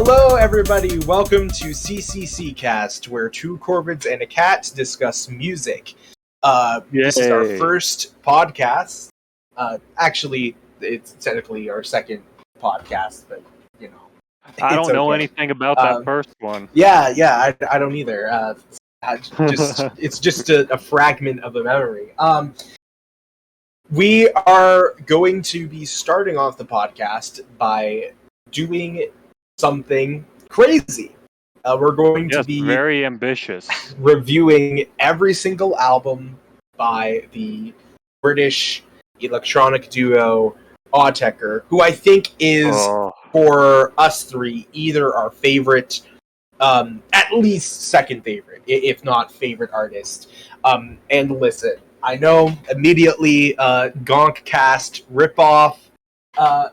Hello, everybody. Welcome to CCCcast, where two corvids and a cat discuss music. This is our first podcast. Actually, it's technically our second podcast, but you know, I don't know anything about that first one. Yeah, I don't either. It's just a fragment of a memory. We are going to be starting off the podcast by doing something crazy. We're going to be very ambitious, reviewing every single album by the British electronic duo Autechre, who I think is, for us three, either our favorite, at least second favorite, if not favorite artist. And listen, I know immediately Gonkcast ripoff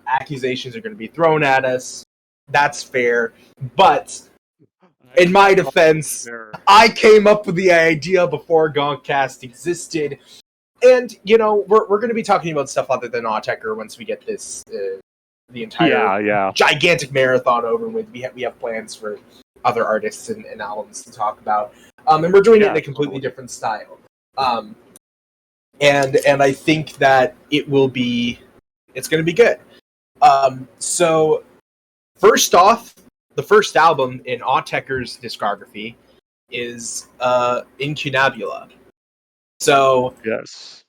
accusations are going to be thrown at us. That's fair, but in my defense, I came up with the idea before Gonkcast existed, and you know we're going to be talking about stuff other than Autechre once we get this the entire gigantic marathon over with. We have plans for other artists and albums to talk about, and we're doing it in a completely different style. And I think that it's going to be good. So first off, the first album in Autechre's discography is Incunabula. So yes,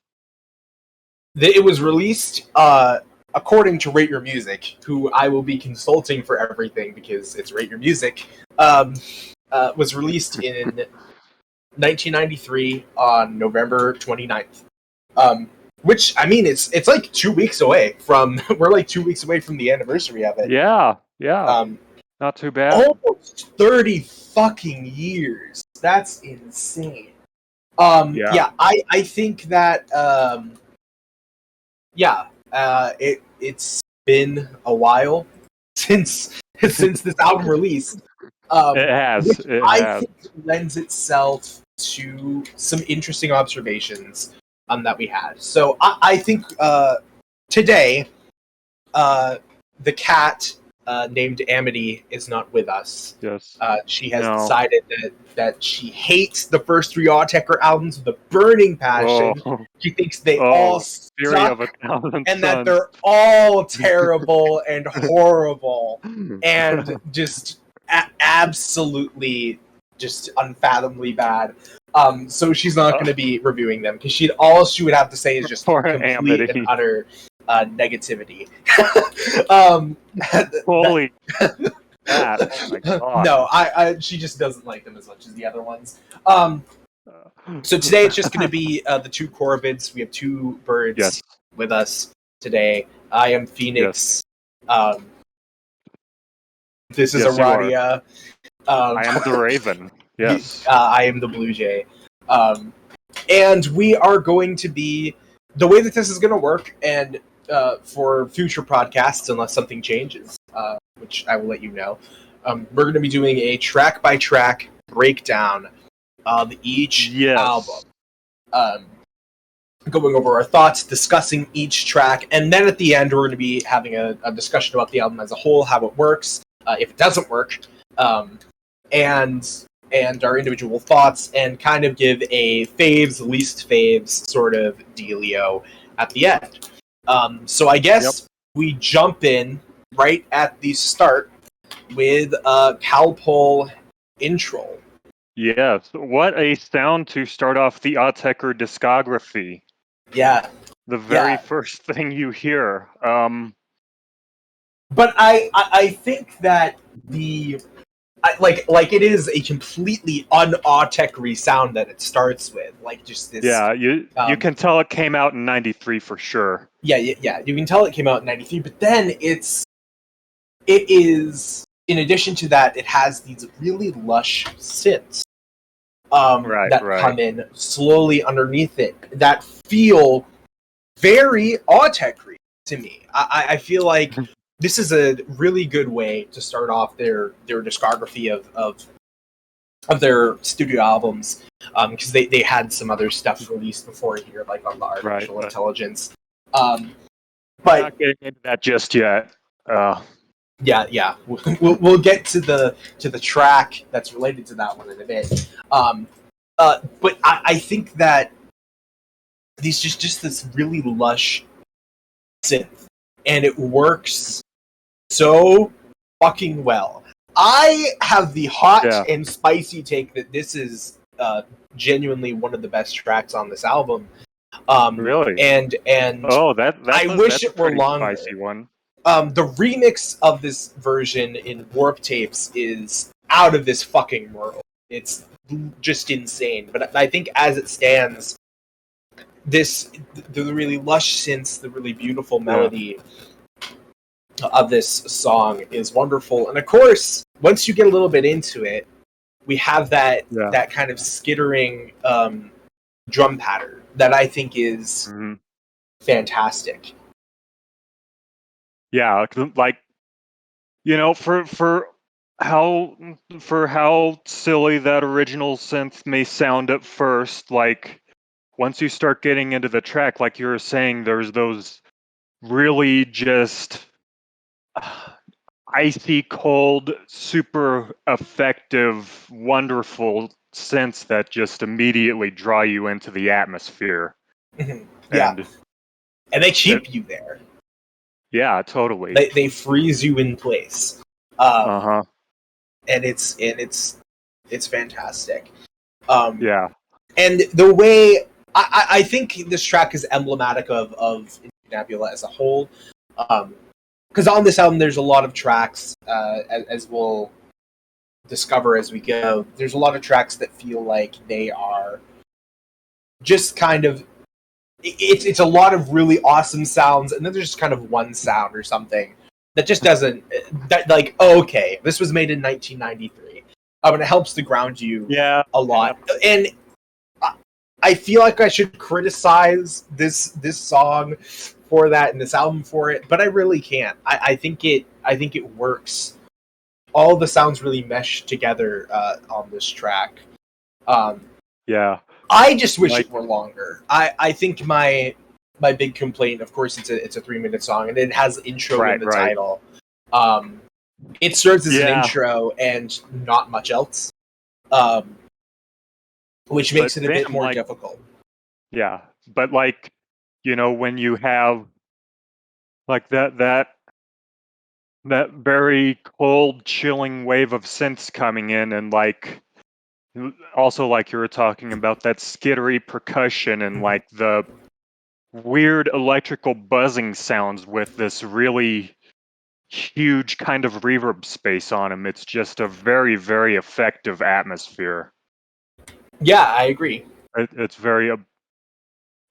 it was released according to Rate Your Music, who I will be consulting for everything because it's Rate Your Music. Was released in 1993 on November 29th. Which, I mean, it's like 2 weeks away from, we're like 2 weeks away from the anniversary of it. Yeah. Not too bad. Almost 30 fucking years. That's insane. I think that, it's been a while since this album released. It has. I think it lends itself to some interesting observations that we had. So I think today the cat named Amity is not with us. Yes. She has decided that she hates the first three Autechre albums with a burning passion. She thinks they all suck and that they're all terrible and horrible and just absolutely just unfathomably bad. So she's not going to be reviewing them because all she would have to say is just complete and utter negativity. Holy oh my God. No, she just doesn't like them as much as the other ones. So today it's just going to be the two corvids. We have two birds with us today. I am Phoenix. This is Aradia. I am the Raven. Yes. I am the Blue Jay. And we are going to be... The way that this is going to work, and for future podcasts, unless something changes, which I will let you know, we're going to be doing a track-by-track breakdown of each album. Going over our thoughts, discussing each track, and then at the end we're going to be having a discussion about the album as a whole, how it works, if it doesn't work, and our individual thoughts, and kind of give a faves, least faves sort of dealio at the end. So I guess we jump in right at the start with Kalpol Introl. Yes, what a sound to start off the Autechre discography. Yeah. The very first thing you hear. But I think that like it is a completely un-Autechre sound that it starts with, like just this. Yeah, you can tell it came out in '93 for sure. Yeah, you can tell it came out in '93, but then it is in addition to that, it has these really lush synths that come in slowly underneath it that feel very Autechre to me. I feel like this is a really good way to start off their discography of their studio albums, because they had some other stuff released before here, like on the Artificial Intelligence. But not getting into that just yet. Yeah. We'll get to the track that's related to that one in a bit. But I think that these just this really lush synth, and it works so fucking well. I have the hot and spicy take that this is genuinely one of the best tracks on this album. Really? And I wish it were longer. Spicy one. The remix of this version in Warp Tapes is out of this fucking world. It's just insane. But I think as it stands, the really lush synths, the really beautiful melody of this song is wonderful. And of course, once you get a little bit into it, we have that kind of skittering drum pattern that I think is fantastic. Yeah, like, you know, for how silly that original synth may sound at first, like once you start getting into the track, like you were saying, there's those really just icy cold, super effective, wonderful synths that just immediately draw you into the atmosphere. And they keep you there. Yeah, totally. They freeze you in place. And it's fantastic. And the way I think this track is emblematic of Incunabula as a whole. Because on this album, there's a lot of tracks, as we'll discover as we go. There's a lot of tracks that feel like they are just kind of. It's a lot of really awesome sounds, and then there's just kind of one sound or something that just doesn't. That like, oh, okay, this was made in 1993. And it helps to ground you a lot. And I feel like I should criticize this song for that and this album for it, but I really can't. I think it works. All the sounds really mesh together on this track. I just wish it were longer. I think my big complaint, of course, it's a 3-minute song and it has intro in the title. It serves as an intro and not much else, which makes it a bit more difficult. Yeah, but like, you know, when you have like that very cold, chilling wave of synths coming in, and like also like you were talking about that skittery percussion and like the weird electrical buzzing sounds with this really huge kind of reverb space on them. It's just a very, very effective atmosphere. Yeah, I agree. It's very,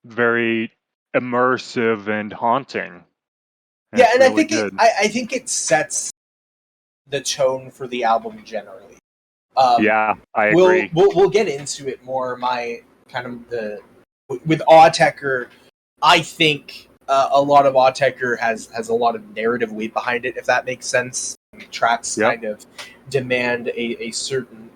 very immersive and haunting. Yeah, and really I think it sets the tone for the album generally. I agree. We'll get into it more. My kind of with Autechre, I think a lot of Autechre has a lot of narrative weight behind it, if that makes sense. Tracks kind of demand a certain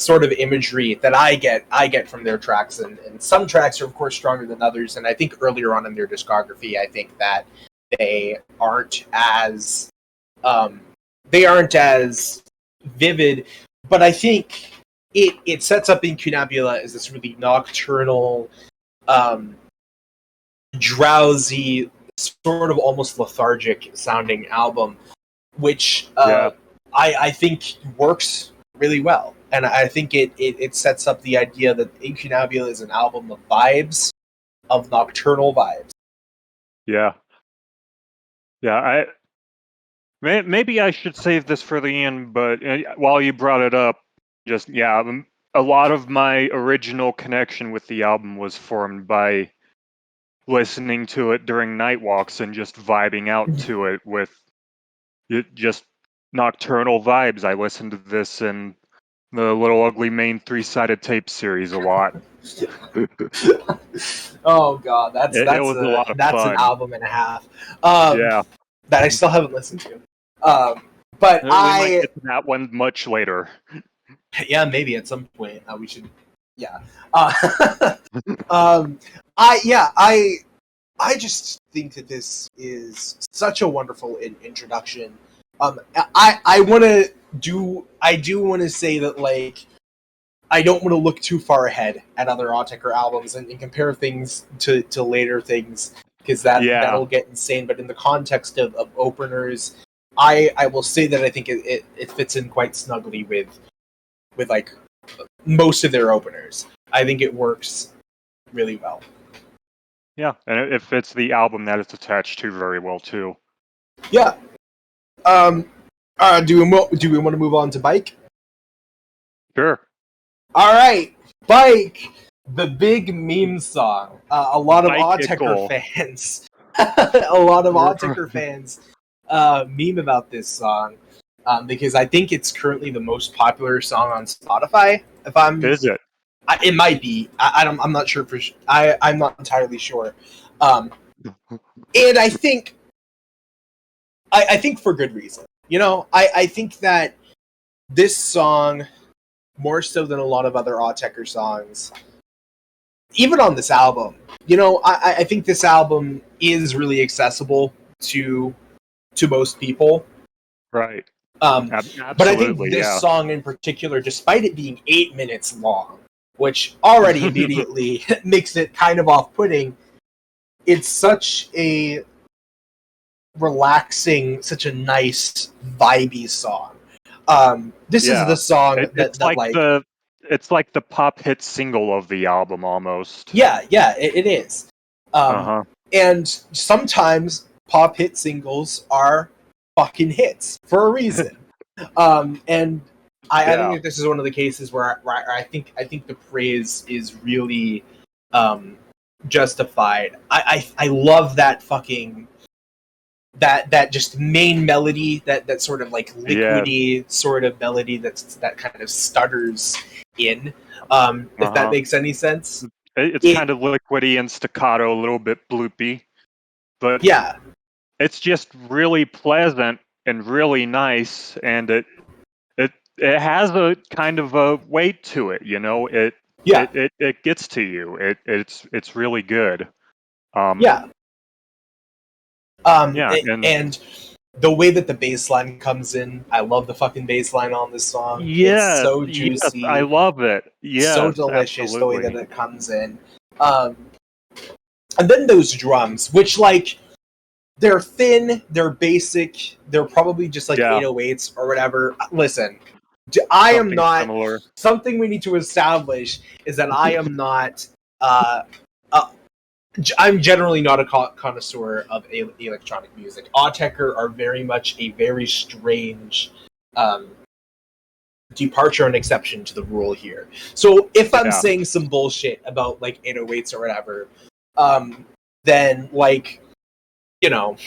sort of imagery that I get from their tracks, and some tracks are of course stronger than others, and I think earlier on in their discography, I think that they aren't as vivid, but I think it sets up Incunabula as this really nocturnal, drowsy, sort of almost lethargic sounding album, which I think works really well. And I think it sets up the idea that Incunabula is an album of vibes, of nocturnal vibes. Yeah. Maybe I should save this for the end, but while you brought it up, just a lot of my original connection with the album was formed by listening to it during night walks and just vibing out to it with just nocturnal vibes. I listened to this in the Little Ugly Mane 3-sided tape series a lot. Oh god, that's an album and a half. That I still haven't listened to. But we might get to that one much later. Yeah, maybe at some point we should. Yeah. I just think that this is such a wonderful introduction. I do want to say that, like, I don't want to look too far ahead at other Autechre albums and compare things to later things, because that'll get insane. But in the context of openers, I will say that I think it fits in quite snugly with like most of their openers. I think it works really well. Yeah, and it fits the album that it's attached to very well too. Yeah. Do we want to move on to Bike? Sure. All right, Bike, the big meme song. A lot of Autechre fans, meme about this song, because I think it's currently the most popular song on Spotify. Is it? It might be. I'm not sure for. I'm not entirely sure. And I think for good reason. You know, I think that this song, more so than a lot of other Autechre songs, even on this album, you know, I think this album is really accessible to most people. Right. Absolutely, but I think this song in particular, despite it being 8 minutes long, which already immediately makes it kind of off-putting, it's such a relaxing, such a nice, vibey song. This is the song it's like the pop hit single of the album almost. Yeah, it is. And sometimes pop hit singles are fucking hits for a reason. And I think that this is one of the cases where I think the praise is really justified. I love that fucking that just main melody, that sort of like liquidy sort of melody that kind of stutters in. If that makes any sense. It's kind of liquidy and staccato, a little bit bloopy, but it's just really pleasant and really nice, and it has a kind of a weight to it, you know. It gets to you. It's really good. And the way that the bass line comes in, I love the fucking bass line on this song. It's so juicy. I love it. Yeah, so delicious the way that it comes in. And then those drums, which, like, they're thin, they're basic, they're probably just like 808s or whatever. Listen, I am not similar. Something we need to establish is that I am not. I'm generally not a connoisseur of electronic music. Autechre are very much a very strange departure and exception to the rule here. So if I'm saying some bullshit about like 808s or whatever, then, like, you know,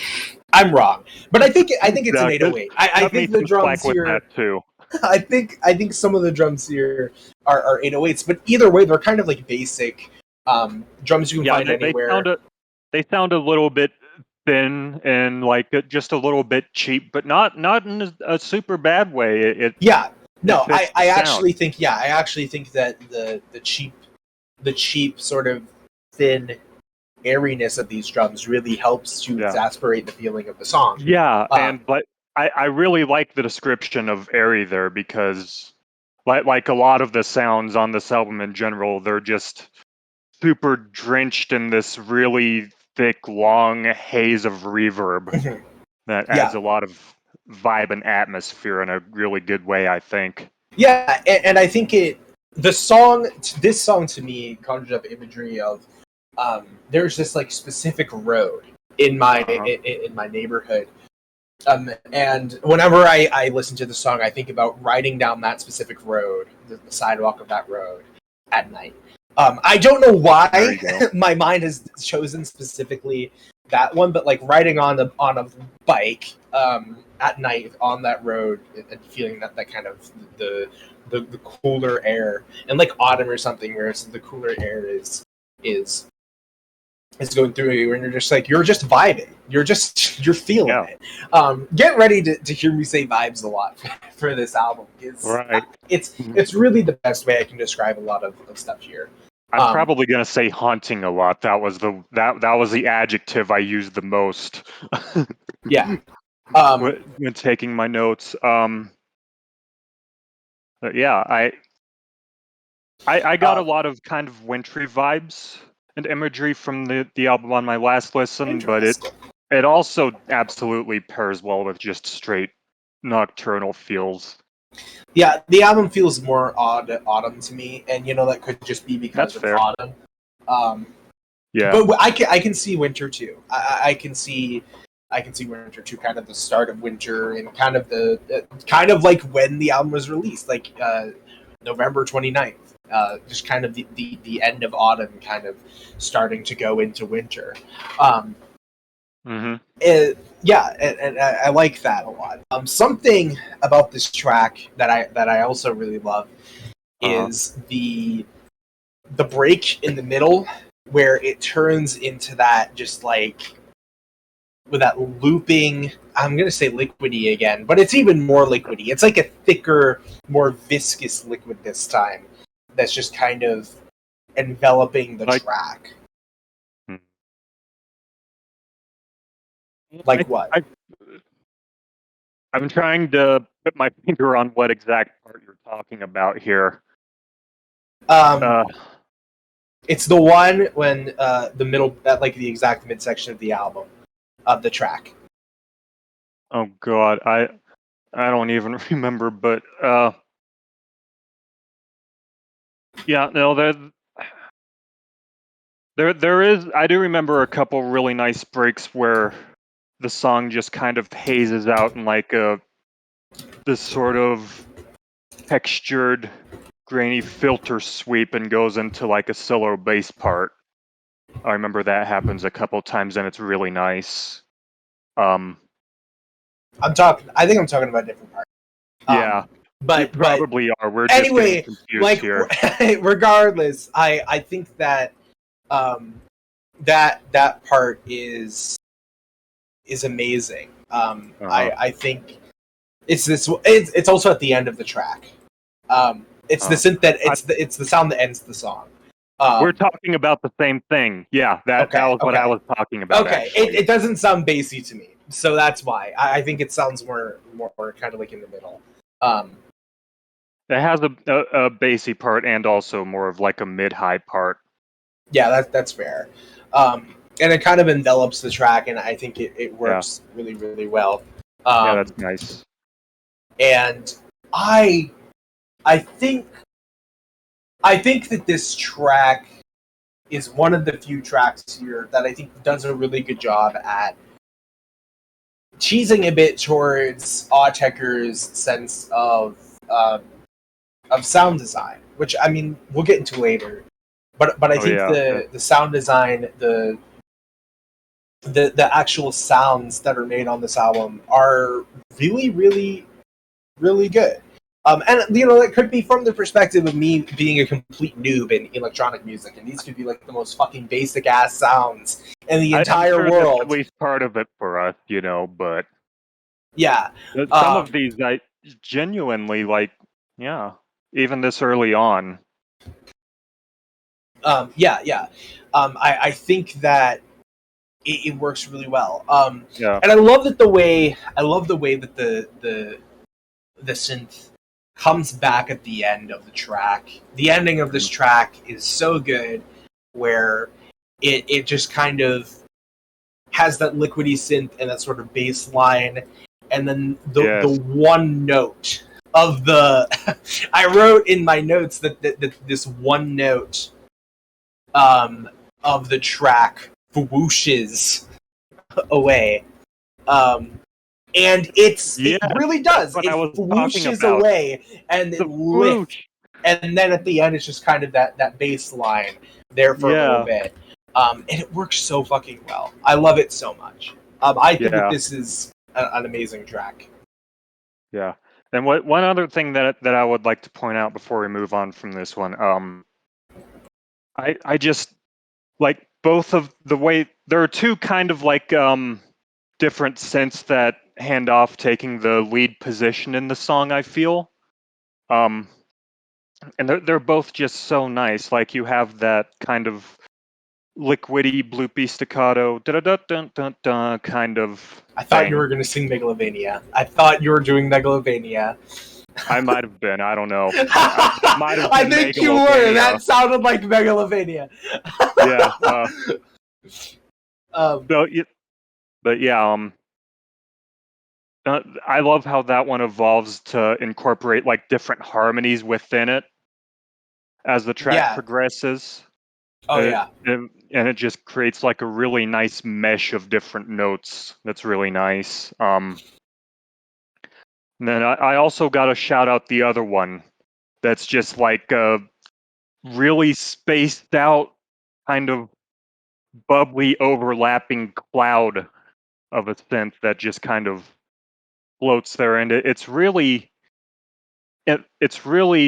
I'm wrong. But I think it's an 808. I think the drums here too. I think some of the drums here are 808s, but either way, they're kind of like basic drums you can find anywhere. They sound a little bit thin and like just a little bit cheap, but not in a super bad way. I actually think that the cheap sort of thin airiness of these drums really helps to exasperate the feeling of the song. But I really like the description of airy there, because like a lot of the sounds on this album in general, they're just super drenched in this really thick, long haze of reverb that adds a lot of vibe and atmosphere in a really good way, I think. Yeah, and I think this song to me conjures up imagery of there's this like specific road in my in my neighborhood, and whenever I listen to the song, I think about riding down that specific road, the sidewalk of that road at night. I don't know why my mind has chosen specifically that one, but like riding on a bike at night on that road and feeling that kind of the cooler air, and like autumn or something, where the cooler air is going through you, and you're just vibing, you're feeling it. Get ready to hear me say vibes a lot for this album. It's really the best way I can describe a lot of stuff here. I'm probably gonna say haunting a lot. That was the adjective I used the most. Yeah. When taking my notes. But yeah, I got a lot of kind of wintry vibes and imagery from the album on my last listen, but it also absolutely pairs well with just straight nocturnal feels. Yeah, the album feels more autumn to me, and that could just be because it's autumn. Yeah, but I can see winter too. I can see winter too, kind of the start of winter and kind of kind of like when the album was released, like November 29th. Just kind of the end of autumn, kind of starting to go into winter. Yeah, and I like that a lot. Something about this track that I also really love is the break in the middle where it turns into that just like with that looping. I'm gonna say liquidy again, but it's even more liquidy. It's like a thicker, more viscous liquid this time. That's just kind of enveloping the track. Like what? I'm trying to put my finger on what exact part you're talking about here. It's the one when the middle, like the exact midsection of the album, of the track. Oh God, I don't even remember, but yeah, no, there is. I do remember a couple really nice breaks where the song just kind of hazes out in like this sort of textured, grainy filter sweep and goes into like a solo bass part. I remember that happens a couple times and it's really nice. I think I'm talking about a different part. Yeah, but you probably are. We're just anyway, getting confused here. Regardless, I think that that part is amazing. I think it's also at the end of the track. It's the synth that it's the sound that ends the song. We're talking about the same thing. Yeah, that was what I was talking about. Okay, it doesn't sound bassy to me, so that's why I think it sounds more kind of like in the middle. It has a bassy part and also more of like a mid-high part. Yeah, that's fair. And it kind of envelops the track, and I think it works really, really well. Yeah, that's nice. And I think that this track is one of the few tracks here that I think does a really good job at cheesing a bit towards Autechre's sense of sound design, which I mean we'll get into later. But I think the sound design, the actual sounds that are made on this album are really, really, really good. And it could be from the perspective of me being a complete noob in electronic music, and these could be like the most fucking basic ass sounds in the entire world. That's at least part of it for us, but yeah, some of these I genuinely like. Yeah, even this early on. I think that it works really well. Yeah, and I love the way that the synth comes back at the end of the track. The ending of this track is so good, where it just kind of has that liquidy synth and that sort of bass line, and then the one note of the I wrote in my notes that this one note of the track whooshes away. And it really does. It whooshes away and it lifts. And then at the end, it's just kind of that bass line there for a little bit. And it works so fucking well. I love it so much. I think that this is an amazing track. Yeah. And one other thing that I would like to point out before we move on from this one, I just like both of the way there are two kind of like different synths that hand off taking the lead position in the song, I feel. and they're both just so nice. Like you have that kind of liquidy, bloopy staccato, da da da da da kind of. I thought you thing. were going to sing Megalovania. I thought you were doing Megalovania. I might have been. I don't know. That might have been I think you were. That sounded like Megalovania. Yeah. Um, But yeah. I love how that one evolves to incorporate like different harmonies within it as the track Yeah. progresses. Oh yeah. And it just creates like a really nice mesh of different notes. That's really nice. And then I also got to shout out the other one. That's just like a really spaced out kind of bubbly overlapping cloud of a synth that just kind of floats there, and it's really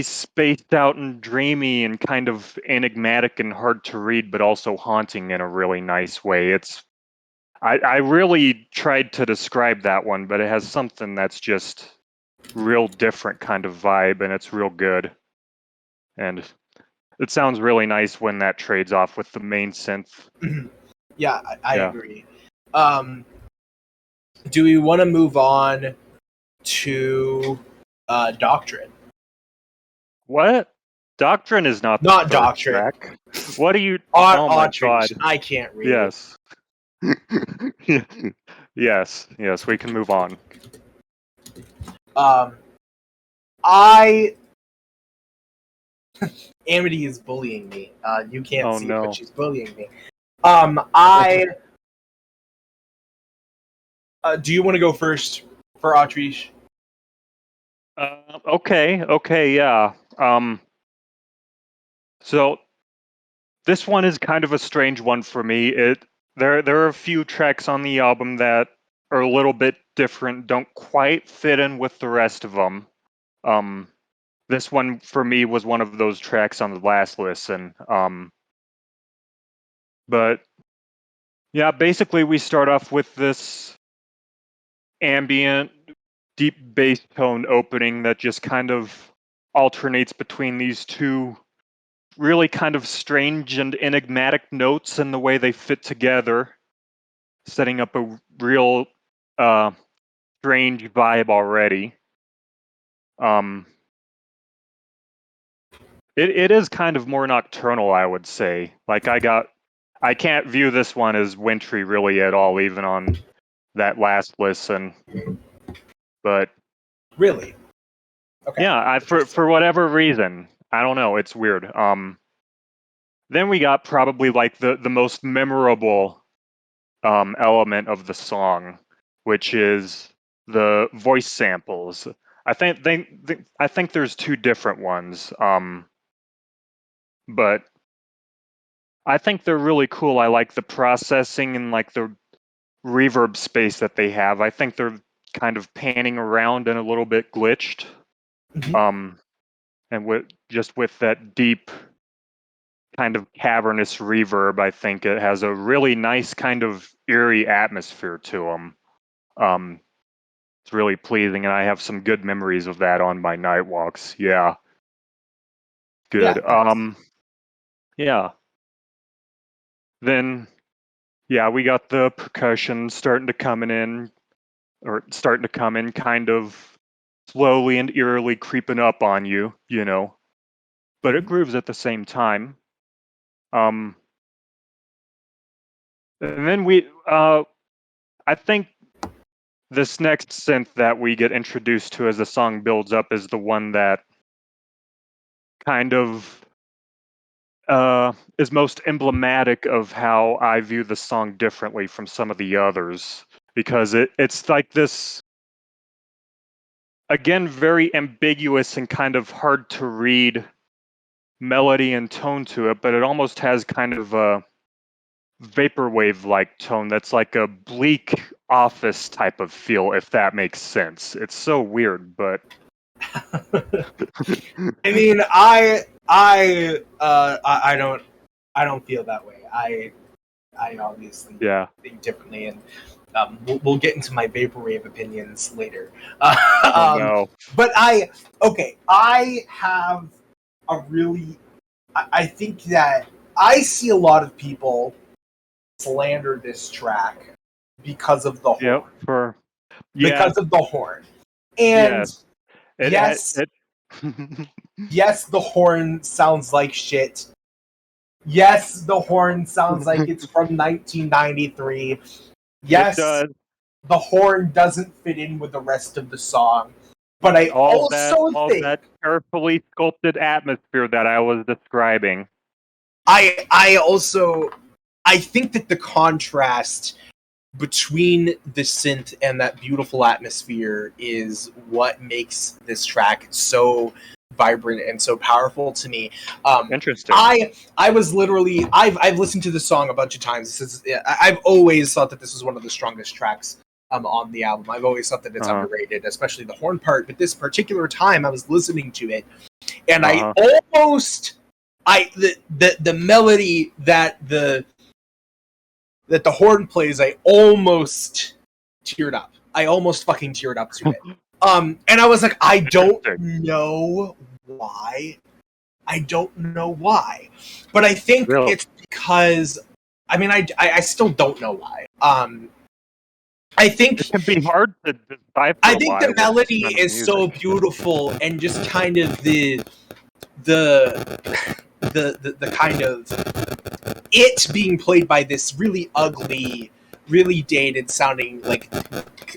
spaced out and dreamy and kind of enigmatic and hard to read, but also haunting in a really nice way. I really tried to describe that one, but it has something that's just real different kind of vibe, and it's real good. And it sounds really nice when that trades off with the main synth. Yeah, I agree. Do we want to move on to Doctrine? What? Doctrine is not Doctrine. Track. What are you? Oh my Autriche. God! I can't read. Yes. yes. We can move on. Amity is bullying me. You can't see it, but she's bullying me. Do you want to go first for Autriche? Okay, yeah. So this one is kind of a strange one for me. There are a few tracks on the album that are a little bit different, don't quite fit in with the rest of them. This one for me was one of those tracks on the last listen. But yeah, basically we start off with this ambient, deep bass tone opening that just kind of alternates between these two really kind of strange and enigmatic notes and the way they fit together, setting up a real strange vibe already. It is kind of more nocturnal, I would say. Like I can't view this one as wintry really at all, even on that last listen. But really, okay. Yeah, for whatever reason, I don't know. It's weird. Then we got probably like the most memorable element of the song, which is the voice samples. I think there's two different ones, but I think they're really cool. I like the processing and like the reverb space that they have. I think they're kind of panning around and a little bit glitched. Mm-hmm. And with that deep kind of cavernous reverb, I think it has a really nice kind of eerie atmosphere to them. It's really pleasing, and I have some good memories of that on my night walks. Yeah. Good. Yeah. Then, yeah, we got the percussion starting to come in kind of slowly and eerily creeping up on you, but it grooves at the same time. And then I think this next synth that we get introduced to as the song builds up is the one that kind of is most emblematic of how I view the song differently from some of the others, because it's like this, again, very ambiguous and kind of hard to read melody and tone to it, but it almost has kind of a vaporwave-like tone that's like a bleak office type of feel, if that makes sense. It's so weird, but I mean, I don't feel that way. I obviously think differently, and we'll get into my vaporwave opinions later. No. But I have a really... I think that I see a lot of people slander this track because of the horn. Because of the horn. And yes, yes, the horn sounds like shit. Yes, the horn sounds like it's from 1993. Yes, the horn doesn't fit in with the rest of the song. But I also think that carefully sculpted atmosphere that I was describing. I think that the contrast between the synth and that beautiful atmosphere is what makes this track so vibrant and so powerful to me. Interesting. I was literally I've listened to this song a bunch of times. I've always thought that this was one of the strongest tracks on the album. I've always thought that it's underrated, especially the horn part. But this particular time, I was listening to it, and I almost the melody that the horn plays, I almost teared up. I almost fucking teared up to it. And I was like, I don't know why. But I think it's because, I mean, I still don't know why. I think it can be hard to decipher. I think the melody is so beautiful, and just kind of the kind of it being played by this really ugly, really dated sounding, like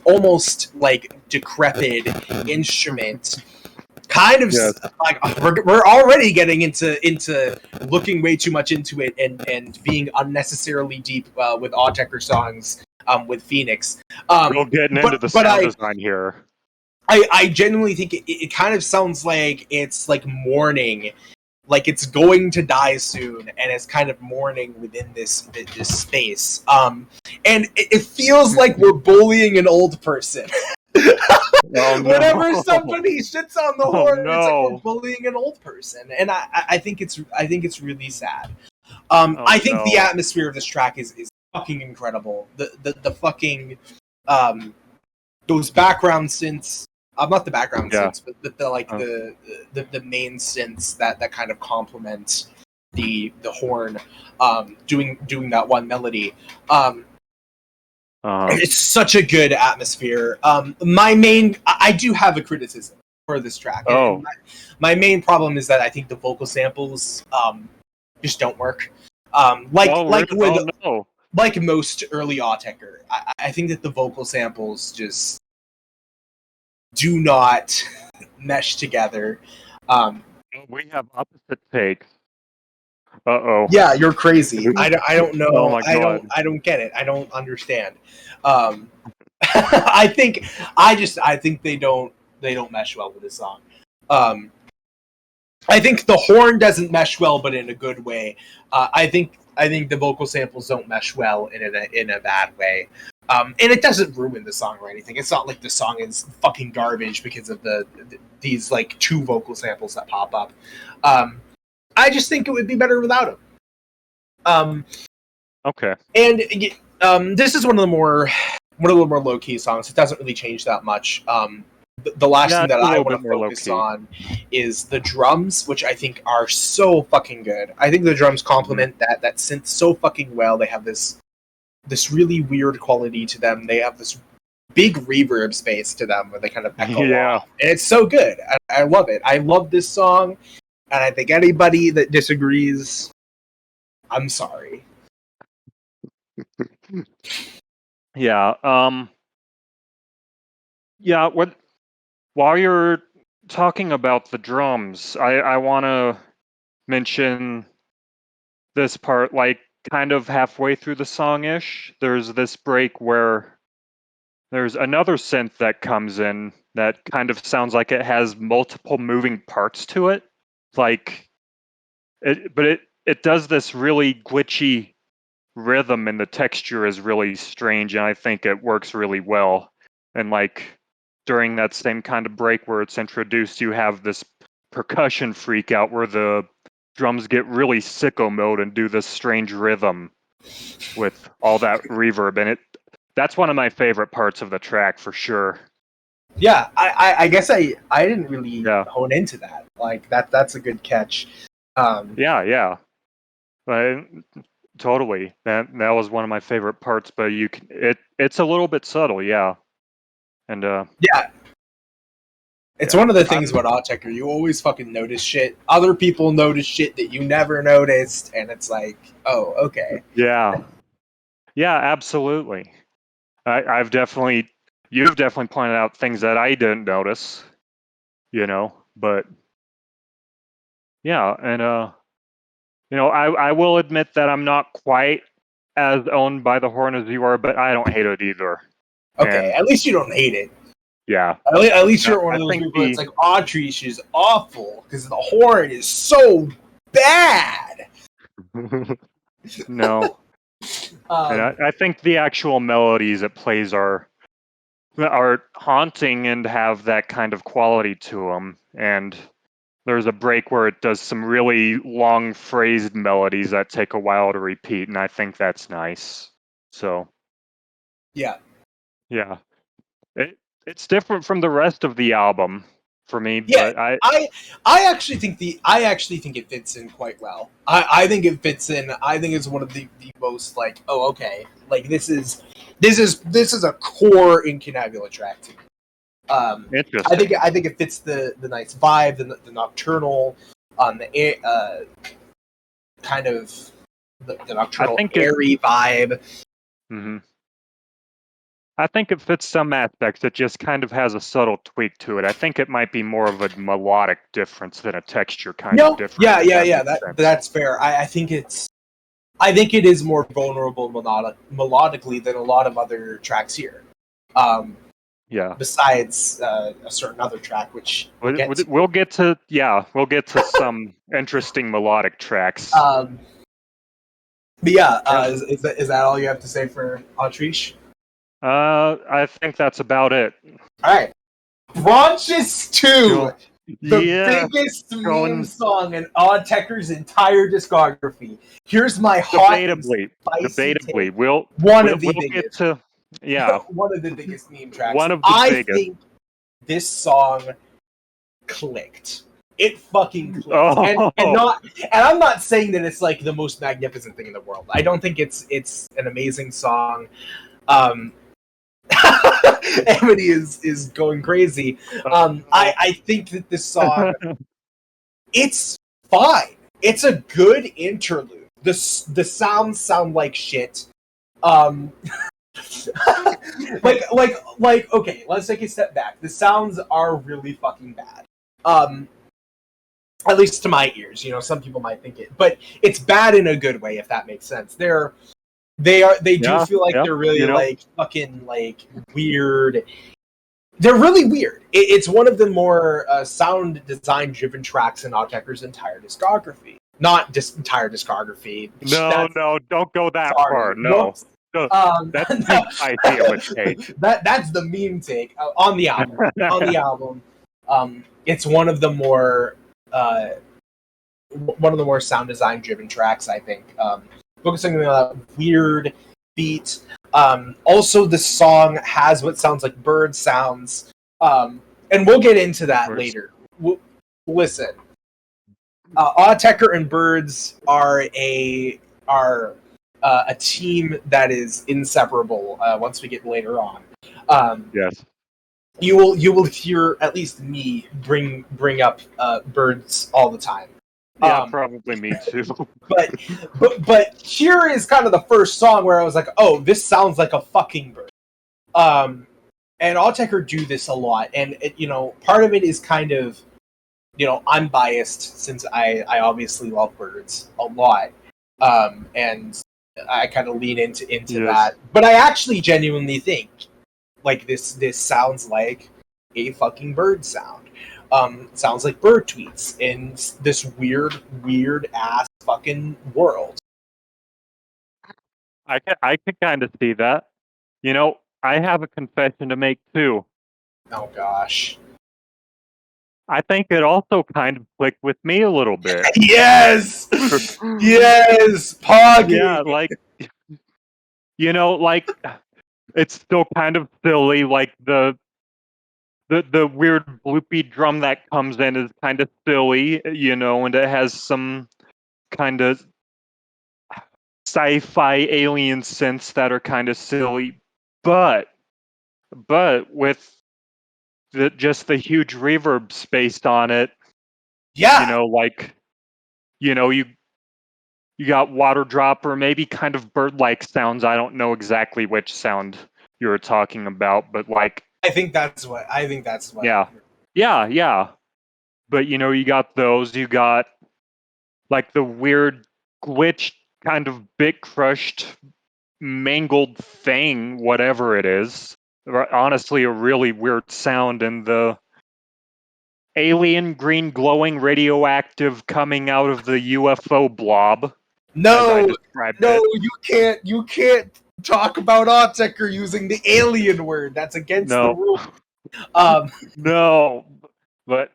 almost like decrepit instrument. Kind of like we're already getting into looking way too much into it and being unnecessarily deep with Autechre songs with Phoenix. We're getting into the sound design here. I genuinely think it kind of sounds like it's like mourning, like it's going to die soon, and it's kind of mourning within this space. And it feels like we're bullying an old person. Whenever somebody shits on the horn, it's like we're bullying an old person, and I think it's really sad. I think the atmosphere of this track is fucking incredible. The fucking those background synths. Not the background synths, but the main synths that kind of complement the horn, doing that one melody. It's such a good atmosphere. I do have a criticism for this track. My main problem is that I think the vocal samples just don't work. Like most early Autechre, I think that the vocal samples just do not mesh together. We have opposite takes. Yeah, you're crazy. I don't know. Oh my God. I don't get it. I don't understand. I think they don't mesh well with this song. I think the horn doesn't mesh well, but in a good way. I think the vocal samples don't mesh well in a bad way. And it doesn't ruin the song or anything. It's not like the song is fucking garbage because of these like two vocal samples that pop up. I just think it would be better without them. Okay. And this is one of the more low key songs. It doesn't really change that much. The last thing that I want to focus on is the drums, which I think are so fucking good. I think the drums complement that synth so fucking well. They have this really weird quality to them. They have this big reverb space to them where they kind of echo off. And it's so good. I love it. I love this song. And I think anybody that disagrees, I'm sorry. While you're talking about the drums, I want to mention this part, like kind of halfway through the song-ish. There's this break where there's another synth that comes in that kind of sounds like it has multiple moving parts to it. Like it does this really glitchy rhythm, and the texture is really strange, and I think it works really well. And like during that same kind of break where it's introduced, you have this percussion freak out where the drums get really sicko mode and do this strange rhythm with all that reverb, and that's one of my favorite parts of the track for sure. Yeah, I guess I didn't really hone into that. Like that's a good catch. Yeah. But totally. That was one of my favorite parts, but it's a little bit subtle, yeah. And yeah. It's one of the things about Autechre. You always fucking notice shit. Other people notice shit that you never noticed, and it's like, oh, okay. Yeah, absolutely. You've definitely pointed out things that I didn't notice, but yeah, and I will admit that I'm not quite as owned by the horn as you are, but I don't hate it either. Okay, at least you don't hate it. Yeah. At least you're one of those people that's like, Autriche is awful because the horn is so bad. No. And I think the actual melodies it plays are haunting and have that kind of quality to them. And there's a break where it does some really long phrased melodies that take a while to repeat, and I think that's nice. So. Yeah. Yeah. It's different from the rest of the album for me, yeah, but I actually think it fits in quite well. I think it fits in. I think it's one of the most like, oh, okay, like this is a core Incunabula track to me. Interesting. I think it fits the nice vibe, the nocturnal, the kind of the nocturnal airy vibe. Mm-hmm. I think it fits some aspects. It just kind of has a subtle tweak to it. I think it might be more of a melodic difference than a texture kind of difference. Yeah. That's fair. I think it is more vulnerable melodically than a lot of other tracks here. Yeah. Besides a certain other track, which we'll get to some interesting melodic tracks. But yeah, is that all you have to say for Autriche? I think that's about it. All right, Bronchus 2, the biggest meme song in Autechre's entire discography. Here's my hot debatably. We'll get to one of the biggest meme tracks. One of the biggest. I think this song clicked. It fucking clicked. And I'm not saying that it's like the most magnificent thing in the world. I don't think it's an amazing song. Amity is going crazy. I think that this song, it's fine. It's a good interlude. The sounds sound like shit. Okay, let's take a step back. The sounds are really fucking bad. At least to my ears. Some people might think it, but it's bad in a good way, if that makes sense. They do feel like they're really like fucking like weird. They're really weird. It's one of the more sound design driven tracks in Autechre's entire discography. Not just entire discography. No, don't go that far. No. That's the idea mistake. That's the meme take on the album. It's one of the more sound design driven tracks, I think. Focusing on that weird beat. Also, the song has what sounds like bird sounds, and we'll get into that later. Listen, Autechre and Birds are a team that is inseparable. Once we get later on, yes, you will hear at least me bring up Birds all the time. Yeah, probably me too. but here is kind of the first song where I was like, oh, this sounds like a fucking bird. And Autechre do this a lot, and part of it is kind of, I'm biased since I obviously love birds a lot, and I kind of lean into that. But I actually genuinely think like this sounds like a fucking bird sound. Sounds like bird tweets in this weird ass fucking world. I can kind of see that. I have a confession to make too. Oh gosh. I think it also kind of clicked with me a little bit. Yes! Yes! Poggy! Yeah, like, it's still kind of silly, like the the weird bloopy drum that comes in is kind of silly, and it has some kind of sci-fi alien synths that are kind of silly, but with just the huge reverb space on it, Yeah, you got water drop or maybe kind of bird-like sounds. I don't know exactly which sound you were talking about, but I think that's what. yeah. But you got those. You got like the weird glitch kind of bit crushed mangled thing, whatever it is. Honestly, a really weird sound, and the alien green glowing radioactive coming out of the UFO blob. As I No, described no, it. you can't talk about Autechre using the alien word. That's against the rule. No, but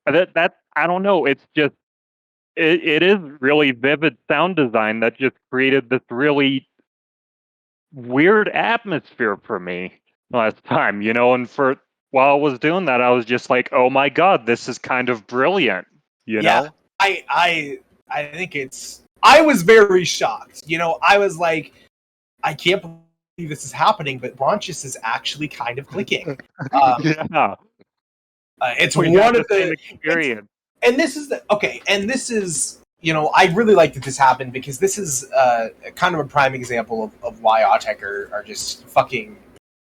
that I don't know. It's just it is really vivid sound design that just created this really weird atmosphere for me last time, and while I was doing that, I was just like, oh my god, this is kind of brilliant, Yeah, I think it's. I was very shocked. I was like, I can't believe this is happening, but Bronchus is actually kind of clicking. Yeah, It's we one had of the same the. experience. And this is okay. And this is. I really like that this happened because this is kind of a prime example of why Autechre are just fucking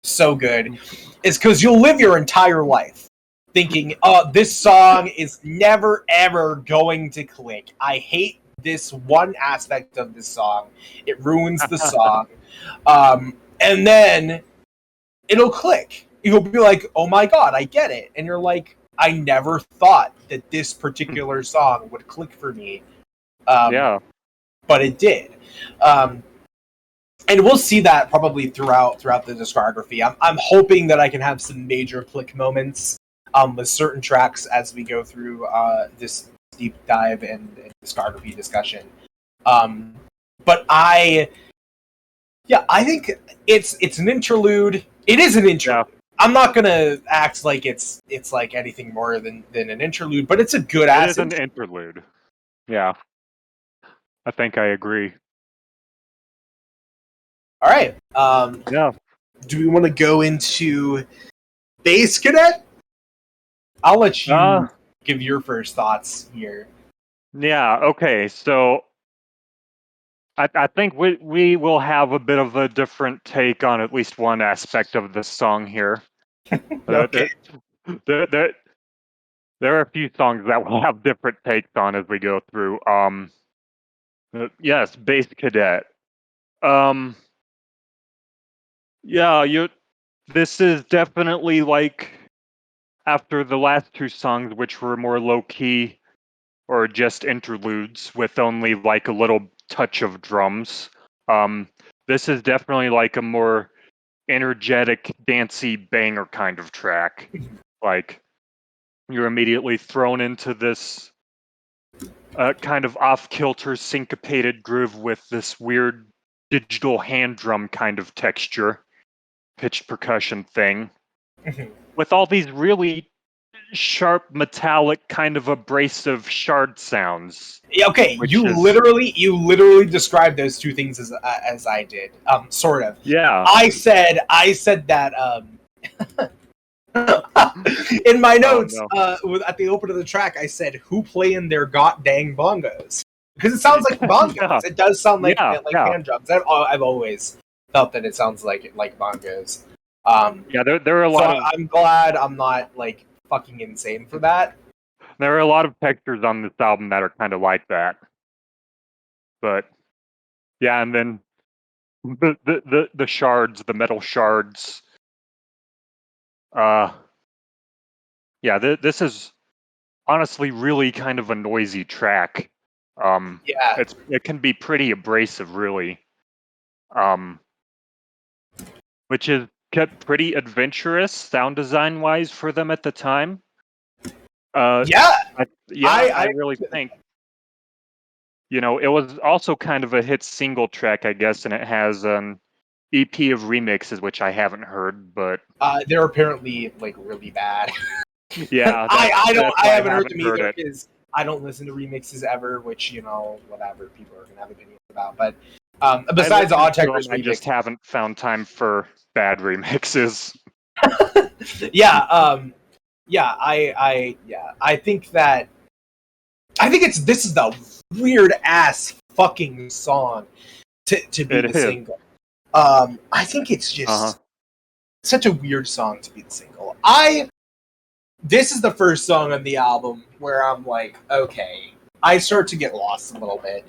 so good. Is because you'll live your entire life thinking, oh, this song is never ever going to click. I hate this one aspect of this song. It ruins the song. And then it'll click. You'll be like, oh my god, I get it. And you're like, I never thought that this particular song would click for me. Yeah. But it did. And we'll see that probably throughout the discography. I'm hoping that I can have some major click moments with certain tracks as we go through this deep dive and discography discussion. But I think it's an interlude. It is an interlude. Yeah. I'm not gonna act like it's like anything more than an interlude, but it's a good ass. It is an interlude. Yeah, I think I agree. All right. Yeah. Do we want to go into Basscadet? I'll let you give your first thoughts here. Yeah. Okay. So I think we will have a bit of a different take on at least one aspect of this song here. Okay. There are a few songs that we'll have different takes on as we go through. Yes, Basscadet. Yeah, this is definitely like after the last two songs, which were more low key or just interludes with only like a little touch of drums. This is definitely like a more energetic, dancey banger kind of track. Like you're immediately thrown into this kind of off-kilter syncopated groove with this weird digital hand drum kind of texture, pitched percussion thing, with all these really sharp, metallic, kind of abrasive shard sounds. Yeah, okay, you literally described those two things as I did, sort of. Yeah. I said that in my notes at the open of the track. I said, "Who playing their dang bongos?" Because it sounds like bongos. Yeah. It does sound like hand drums. I've always felt that it sounds like bongos. Yeah, there are a lot. I'm glad I'm not like fucking insane for that. There are a lot of textures on this album that are kind of like that. But yeah, and then the shards, the metal shards. Yeah, this is honestly really kind of a noisy track. Yeah, it can be pretty abrasive, really. Which is kept pretty adventurous sound design wise for them at the time. I really think. It was also kind of a hit single track, I guess, and it has EP of remixes, which I haven't heard, but they're apparently like really bad. yeah, I haven't heard them either it. because I don't listen to remixes ever, which whatever, people are gonna have opinions about. But besides Autechre's I just remix, haven't found time for bad remixes. I think this is the weird ass fucking song to be the single. I think it's just such a weird song to be the single. This is the first song on the album where I'm like, okay, I start to get lost a little bit.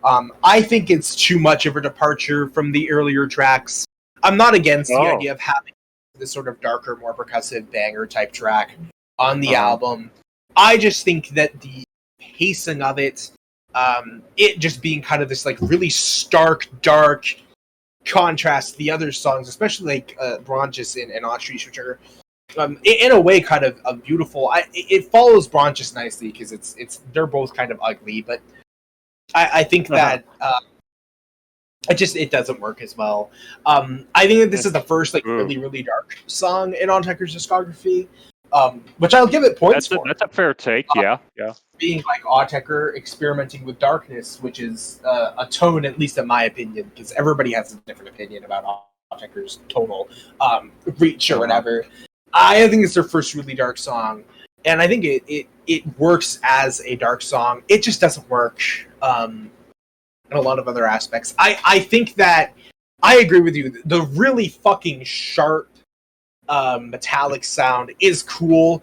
I think it's too much of a departure from the earlier tracks. I'm not against the idea of having this sort of darker, more percussive banger type track on the album. I just think that the pacing of it, it just being kind of this like really stark, dark contrast to the other songs, especially like Bronchus and Autriche, which are in a way kind of beautiful. It follows Bronchus nicely because they're both kind of ugly, but I think that it doesn't work as well. I think that this is the first like really, really dark song in Autechre's discography, which I'll give it points for. That's a fair take, yeah. Being like Autechre experimenting with darkness, which is a tone, at least in my opinion, because everybody has a different opinion about Autechre's tonal reach or whatever. I think it's their first really dark song, and I think it works as a dark song. It just doesn't work in a lot of other aspects. I think that I agree with you. The really fucking sharp metallic sound is cool,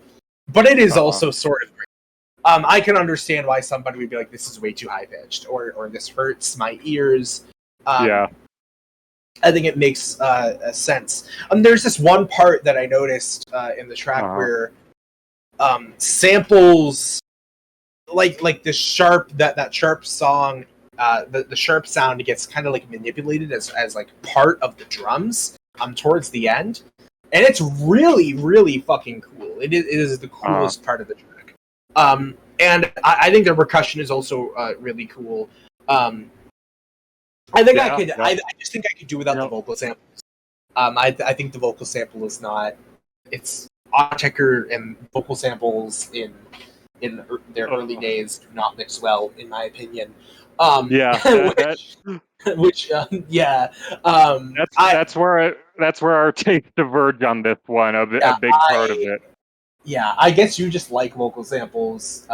but it is also sort of I can understand why somebody would be like, this is way too high pitched, or this hurts my ears. I think it makes sense. There's this one part that I noticed in the track where samples like the sharp that sharp song, the sharp sound gets kind of like manipulated as like part of the drums towards the end, and it's really, really fucking cool. It is the coolest part of the track. And I think the percussion is also really cool. I think I could. I just think I could do without the vocal samples. I think the vocal sample is not. It's Autechre and vocal samples in their early days do not mix well, in my opinion. That's where our takes diverge on this one. A big part of it. Yeah, I guess you just like vocal samples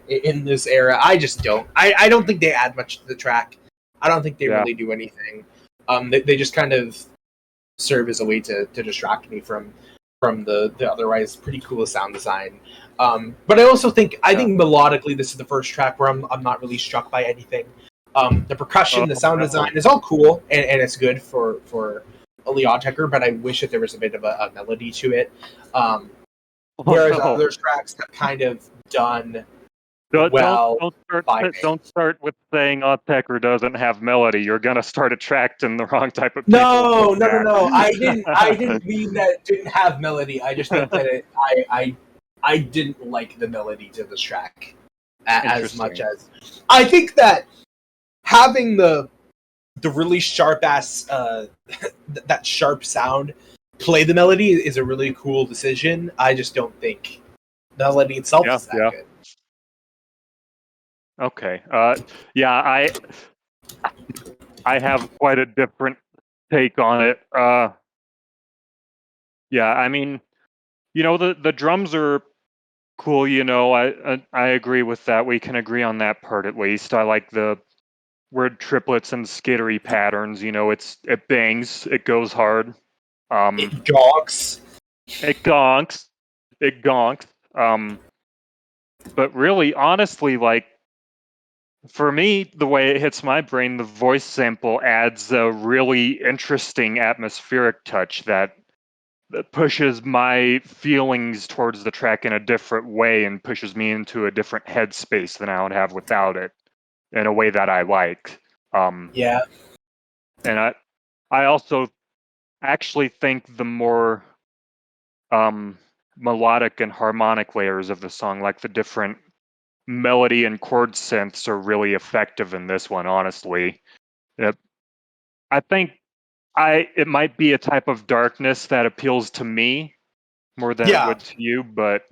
in this era. I just don't. I don't think they add much to the track. I don't think they really do anything. They just kind of serve as a way to distract me from the otherwise pretty cool sound design. But I also think melodically this is the first track where I'm not really struck by anything. The percussion, the sound design is all cool and it's good for Autechre, but I wish that there was a bit of a melody to it. Whereas other tracks have kind of done don't start with saying Autechre doesn't have melody. You're gonna start attracting the wrong type of people. No. I didn't mean that it didn't have melody. I just meant that I didn't like the melody to this track as much as I think that having the really sharp ass that sharp sound play the melody is a really cool decision. I just don't think the melody itself is that good. Okay. I have quite a different take on it. I mean, the drums are cool. I agree with that. We can agree on that part at least. I like the word triplets and skittery patterns. It bangs. It goes hard. It gonks. It gonks. It gonks. But really, honestly, like, for me, the way it hits my brain, the voice sample adds a really interesting atmospheric touch that pushes my feelings towards the track in a different way and pushes me into a different headspace than I would have without it, in a way that I like. And I also actually think the more melodic and harmonic layers of the song, like the different melody and chord synths, are really effective in this one, honestly. I think it might be a type of darkness that appeals to me more than it would to you, but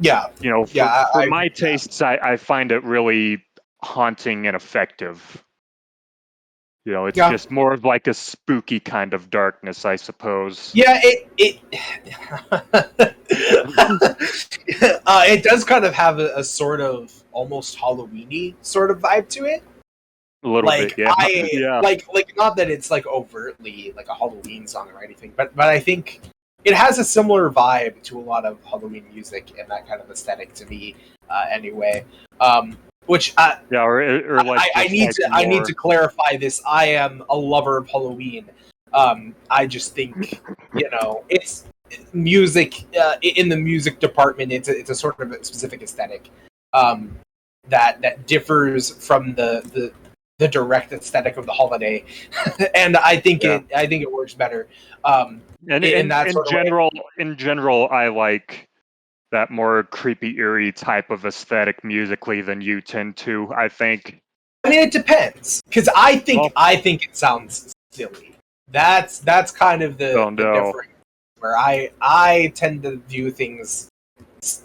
for my tastes, I find it really haunting and effective. It's just more of like a spooky kind of darkness, I suppose. Yeah, it it does kind of have a sort of almost Halloween-y sort of vibe to it. A little bit, yeah. Like not that it's like overtly like a Halloween song or anything, but I think it has a similar vibe to a lot of Halloween music and that kind of aesthetic to me, anyway. Which or like I need to clarify this. I am a lover of Halloween. I just think it's music in the music department. It's a sort of a specific aesthetic that differs from the direct aesthetic of the holiday, and I think it works better. In general, I like that more creepy, eerie type of aesthetic musically than you tend to. I think. I mean, it depends, because I think it sounds silly. That's kind of the difference. Where I tend to view things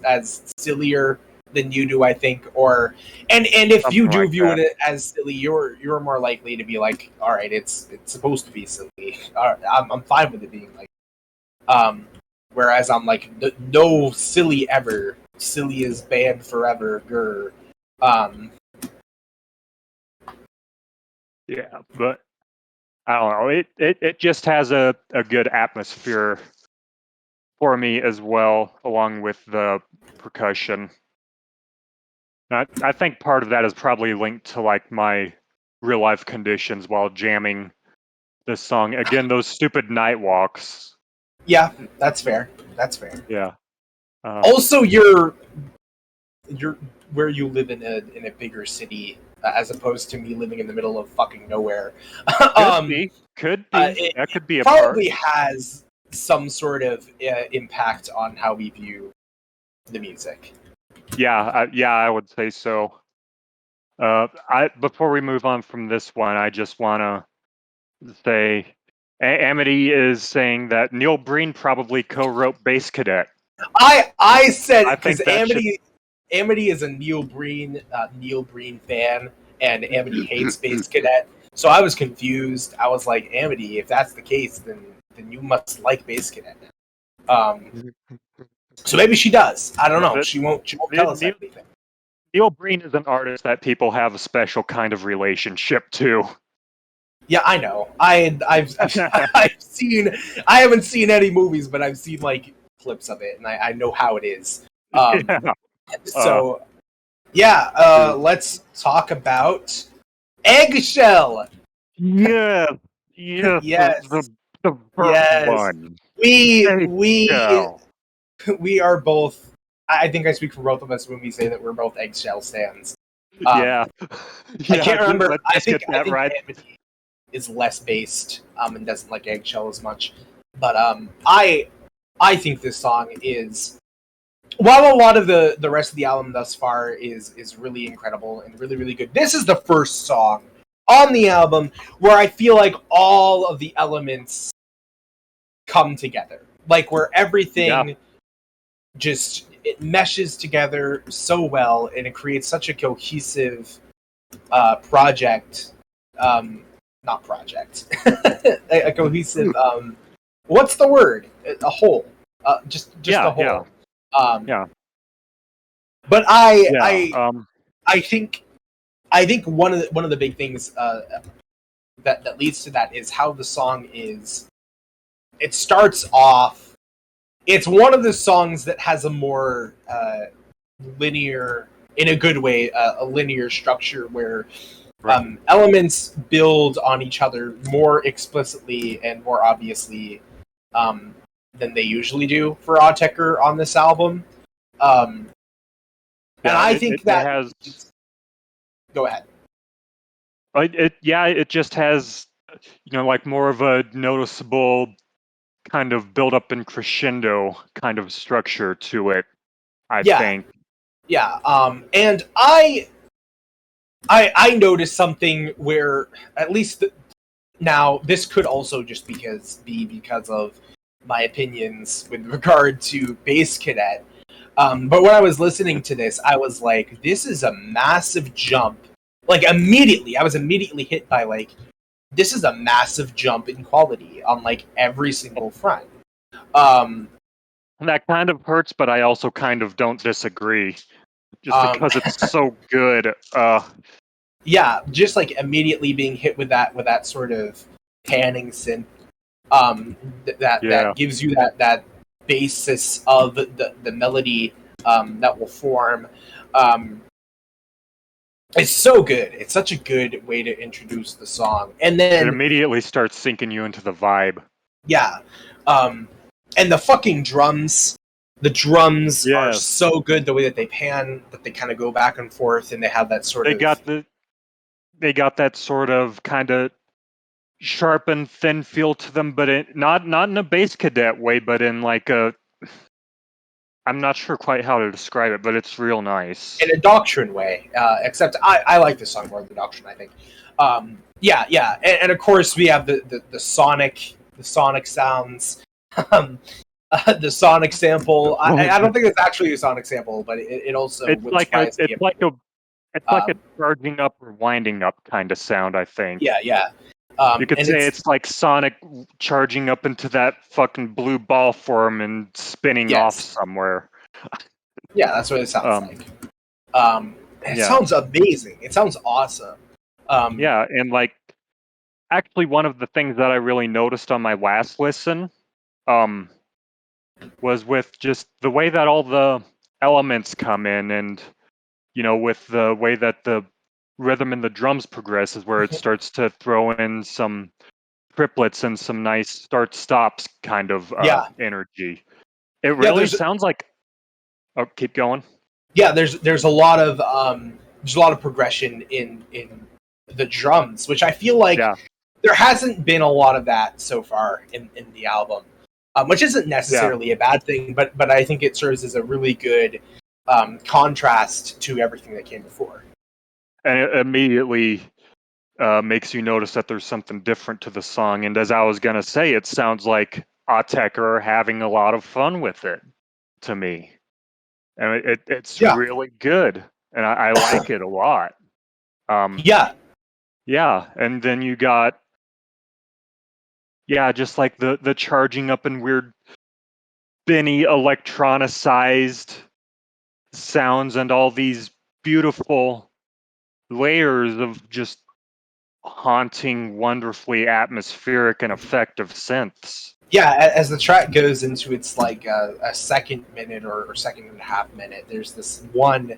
as sillier than you do, I think, and if you do view it as silly, you're more likely to be like, all right, it's supposed to be silly. I'm fine with it being like, whereas I'm like, no silly ever. Silly is banned forever. Grr. Yeah, but I don't know. It just has a good atmosphere for me as well, along with the percussion. I think part of that is probably linked to like my real life conditions while jamming this song. Again, those stupid night walks. Yeah, that's fair. That's fair. Yeah. Also, you're where you live in a bigger city, as opposed to me living in the middle of fucking nowhere. Could be. That could be a probably has some sort of impact on how we view the music. Yeah, I would say so. Before we move on from this one, I just want to say Amity is saying that Neil Breen probably co-wrote Basscadet. I said, because Amity is a Neil Breen fan, and Amity hates Basscadet. So I was confused. I was like, Amity, if that's the case, then you must like Basscadet. So maybe she does. I don't know. She won't tell us anything. Neil Breen is an artist that people have a special kind of relationship to. Yeah, I know. I've seen. I haven't seen any movies, but I've seen like clips of it, and I know how it is. So, let's talk about Eggshell. Yes. The first one. We are both. I think I speak for both of us when we say that we're both Eggshell stands. I can't remember. I think right. Amity is less based and doesn't like Eggshell as much. But I think this song is, while a lot of the rest of the album thus far is really incredible and really, really good, this is the first song on the album where I feel like all of the elements come together. Like where everything just, it meshes together so well, and it creates such a cohesive project. Not project. a cohesive, what's the word? A whole. Just a whole. But I think one of the big things that leads to that is how the song is. It starts off. It's one of the songs that has a more linear, in a good way, a linear structure where elements build on each other more explicitly and more obviously than they usually do for Autechre on this album. And I think that has. Go ahead. It just has, like more of a noticeable kind of build up and crescendo kind of structure to it, I think. Yeah, and I noticed something where, at least Now, this could also just be because of my opinions with regard to Basscadet. But when I was listening to this, I was like, this is a massive jump. Like, immediately, I was immediately hit by, like, this is a massive jump in quality on, like, every single front. That kind of hurts, but I also kind of don't disagree. Just because it's so good. Yeah, just, like, immediately being hit with that sort of panning synth, that gives you that basis of the melody that will form. It's so good. It's such a good way to introduce the song, and then it immediately starts sinking you into the vibe. Yeah, and the fucking drums. The drums are so good. The way that they pan, that they kind of go back and forth, and they have that sort of. They got that sort of kind of sharp and thin feel to them, but not in a Basscadet way, but in like a. I'm not sure quite how to describe it, but it's real nice. In a Doctrine way, except I like this song more than Doctrine, I think. Yeah, and of course we have the sonic sounds, the sonic sample. I don't think it's actually a sonic sample, but it also it's like a charging up or winding up kind of sound, I think. Yeah. You could say it's like Sonic charging up into that fucking blue ball form and spinning off somewhere. Yeah, that's what it sounds like. It sounds amazing. It sounds awesome. Yeah, and like, actually one of the things that I really noticed on my last listen was with just the way that all the elements come in, and, you know, with the way that the rhythm and the drums progress is where it starts to throw in some triplets and some nice start-stops kind of energy. It really sounds like... Oh, keep going. Yeah, there's a lot of progression in the drums, which I feel like there hasn't been a lot of that so far in the album, which isn't necessarily a bad thing, but I think it serves as a really good contrast to everything that came before. And it immediately makes you notice that there's something different to the song. And as I was going to say, it sounds like Autechre are having a lot of fun with it, to me. And it's really good. And I like it a lot. Yeah, and then you got... just like the charging up and weird, spinny, electronicized sounds and all these beautiful layers of just haunting, wonderfully atmospheric and effective synths. Yeah, as the track goes into its like a second minute or second and a half minute, there's this one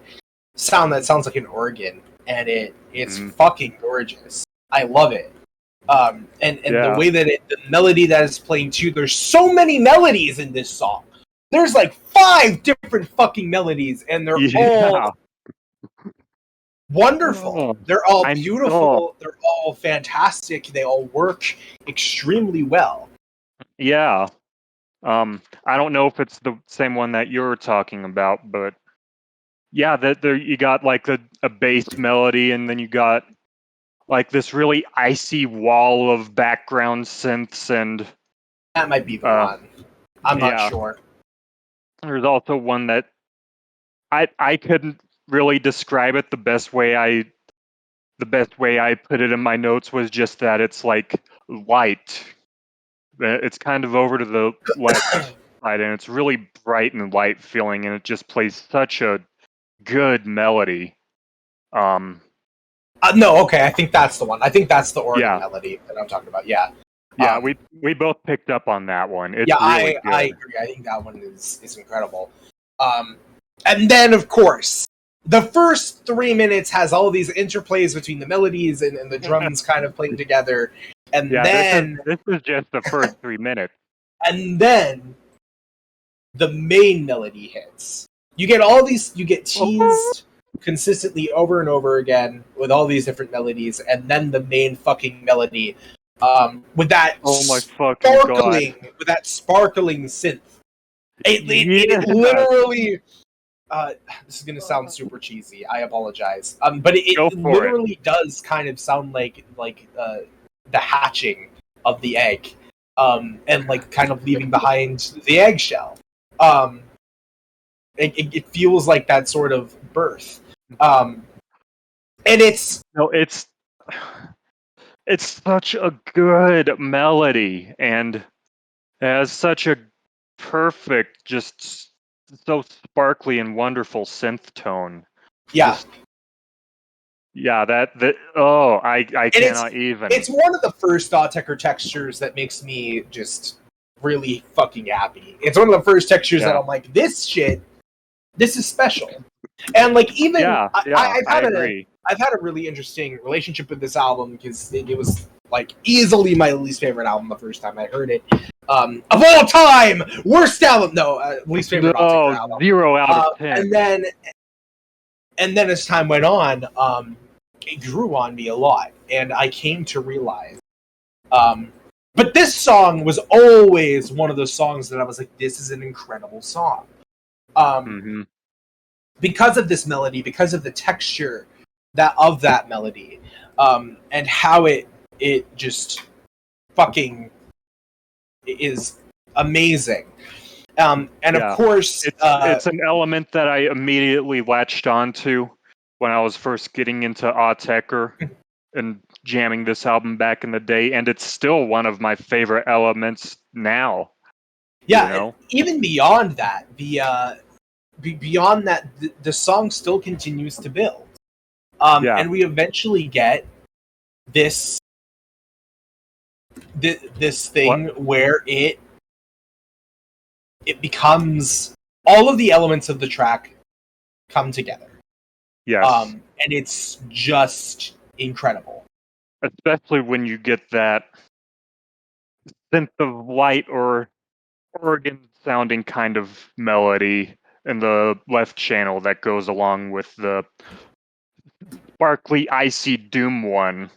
sound that sounds like an organ, and it's fucking gorgeous. I love it. And the way that the melody that is playing too, there's so many melodies in this song. There's like 5 different fucking melodies, and they're all wonderful. They're all beautiful. They're all fantastic. They all work extremely well. Yeah. I don't know if it's the same one that you're talking about, but yeah, that there you got like a bass melody, and then you got like this really icy wall of background synths, and that might be the one. I'm not sure. There's also one that I couldn't really describe it. The best way I put it in my notes was just that it's like light. It's kind of over to the left side, and it's really bright and light feeling, and it just plays such a good melody. No, okay, I think that's the one. I think that's the organ melody that I'm talking about. Yeah. Yeah, we both picked up on that one. It's really good. I agree. I think that one is incredible. And then, of course, the first 3 minutes has all these interplays between the melodies and the drums kind of playing together. And then... This is just the first 3 minutes. And then the main melody hits. You get teased consistently over and over again with all these different melodies, and then the main fucking melody with that with that sparkling synth. It literally this is gonna sound super cheesy, I apologize, but it literally does kind of sound like the hatching of the egg, and like kind of leaving behind the eggshell. It feels like that sort of birth, and it's such a good melody, and it has such a perfect, just so sparkly and wonderful synth tone. Yeah. I cannot even. It's one of the first Autechre textures that makes me just really fucking happy. It's one of the first textures that I'm like, this is special. And like even I've had a really interesting relationship with this album because it was like easily my least favorite album the first time I heard it. Of all time, worst album. No, least favorite Autechre album. 0 out of 10. And then as time went on, it grew on me a lot, and I came to realize. But this song was always one of those songs that I was like, this is an incredible song. Because of this melody, because of the texture of that melody, and how it just fucking is amazing. And of course, it's an element that I immediately latched onto when I was first getting into Autechre and jamming this album back in the day, and it's still one of my favorite elements now. Yeah, you know? Even beyond that, the song still continues to build. And we eventually get this thing where it becomes all of the elements of the track come together. Yes. And it's just incredible. Especially when you get that synth of light or organ sounding kind of melody in the left channel that goes along with the sparkly, icy doom one.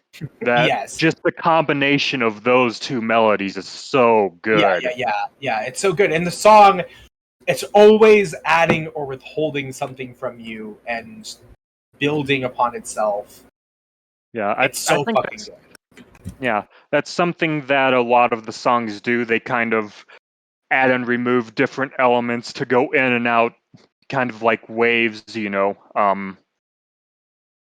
Just the combination of those two melodies is so good. Yeah, it's so good. And the song, it's always adding or withholding something from you and building upon itself. Yeah, it's so fucking good. Yeah, that's something that a lot of the songs do. They kind of add and remove different elements to go in and out, kind of like waves, you know.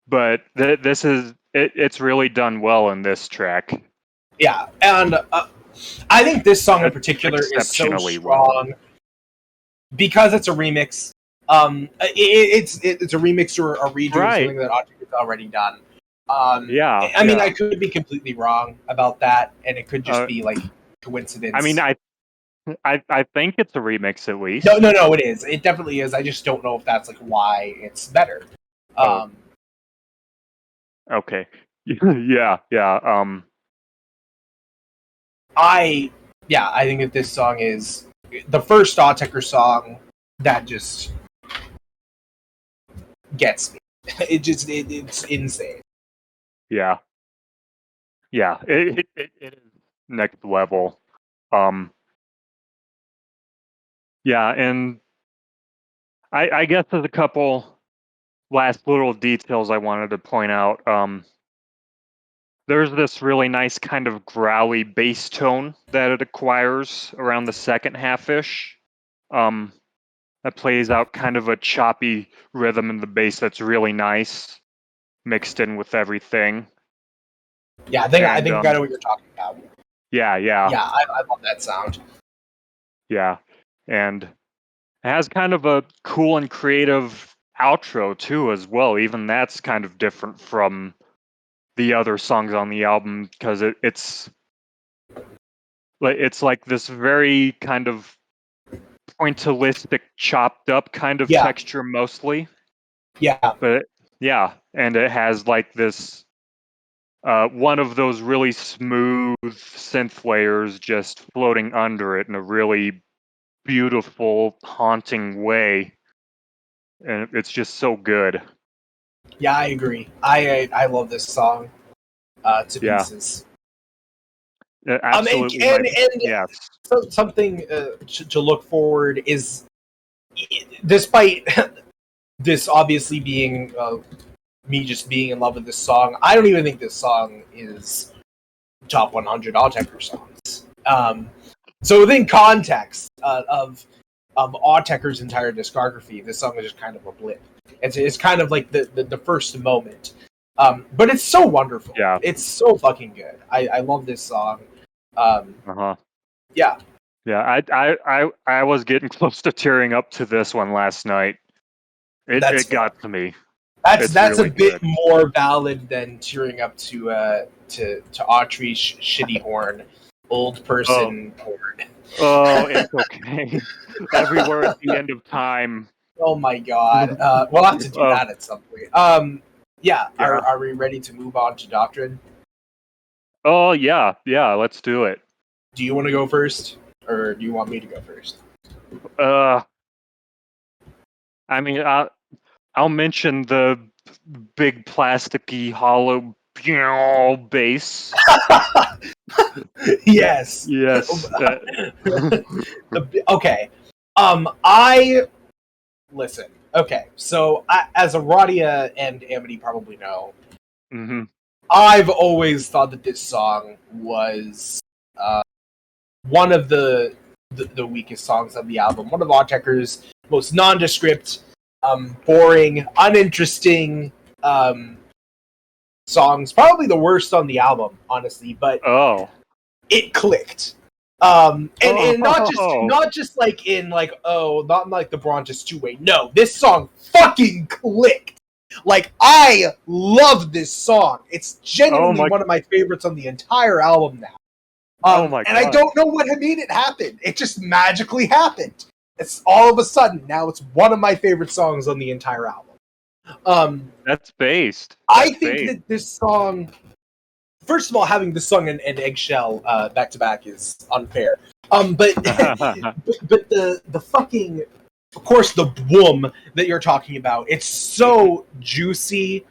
But this is it's really done well in this track. Yeah, and I think this song in particular is so strong because it's a remix. It's a remix or a redo of something that Autriche has already done. I mean, I could be completely wrong about that, and it could just be like coincidence. I mean, I think it's a remix at least. No, it is. It definitely is. I just don't know if that's like why it's better. Okay. Yeah. I think that this song is the first Autechre song that just gets me. It's insane. Yeah. It is next level. Yeah, and I guess there's a couple last little details I wanted to point out. There's this really nice kind of growly bass tone that it acquires around the second half-ish. That plays out kind of a choppy rhythm in the bass that's really nice, mixed in with everything. Yeah, I think I know what you're talking about. Yeah. Yeah, I love that sound. Yeah, and it has kind of a cool and creative outro too as well. Even that's kind of different from the other songs on the album because it's like this very kind of pointillistic, chopped up kind of texture mostly. Yeah. But and it has like this one of those really smooth synth layers just floating under it in a really beautiful, haunting way. And it's just so good. Yeah, I agree. I love this song to pieces. Absolutely. Yes. Something to look forward is, despite this obviously being me just being in love with this song, I don't even think this song is top 100 Autechre songs. So within context of Autechre's entire discography, this song is just kind of a blip. It's kind of like the first moment. But it's so wonderful. Yeah. It's so fucking good. I love this song. Yeah. Yeah, I was getting close to tearing up to this one last night. It got to me. That's really a bit good. more valid than tearing up to Autriche shitty horn, old person horn. Oh, it's okay. Everywhere at the end of time. Oh my god. We'll have to do that at some point. Yeah. Are we ready to move on to Doctrine? Oh yeah, let's do it. Do you want to go first, or do you want me to go first? I mean, I'll mention the big plasticky hollow bass. Yes. Yes. Okay. Listen. Okay, so as Aradia and Amity probably know, I've always thought that this song was one of the weakest songs of the album. One of Autechre's most nondescript, boring, uninteresting songs. Probably the worst on the album, honestly. But it clicked. And not just like in like not in like the Bronchus 2-way. No, this song fucking clicked. Like, I love this song. It's genuinely one of my favorites on the entire album now. And I don't know what made it happen. It just magically happened. It's all of a sudden now it's one of my favorite songs on the entire album. That's based. I think that this song, first of all, having this song and Eggshell back to back is unfair. But the fucking, of course, the boom that you're talking about, it's so juicy,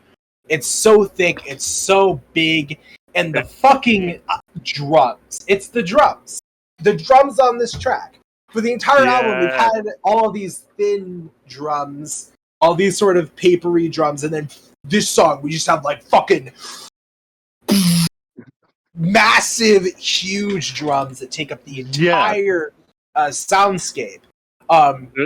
it's so thick, it's so big, and the fucking drums. It's the drums. The drums on this track. For the entire album, we've had all these thin drums, all these sort of papery drums, and then this song, we just have like fucking massive, huge drums that take up the entire soundscape.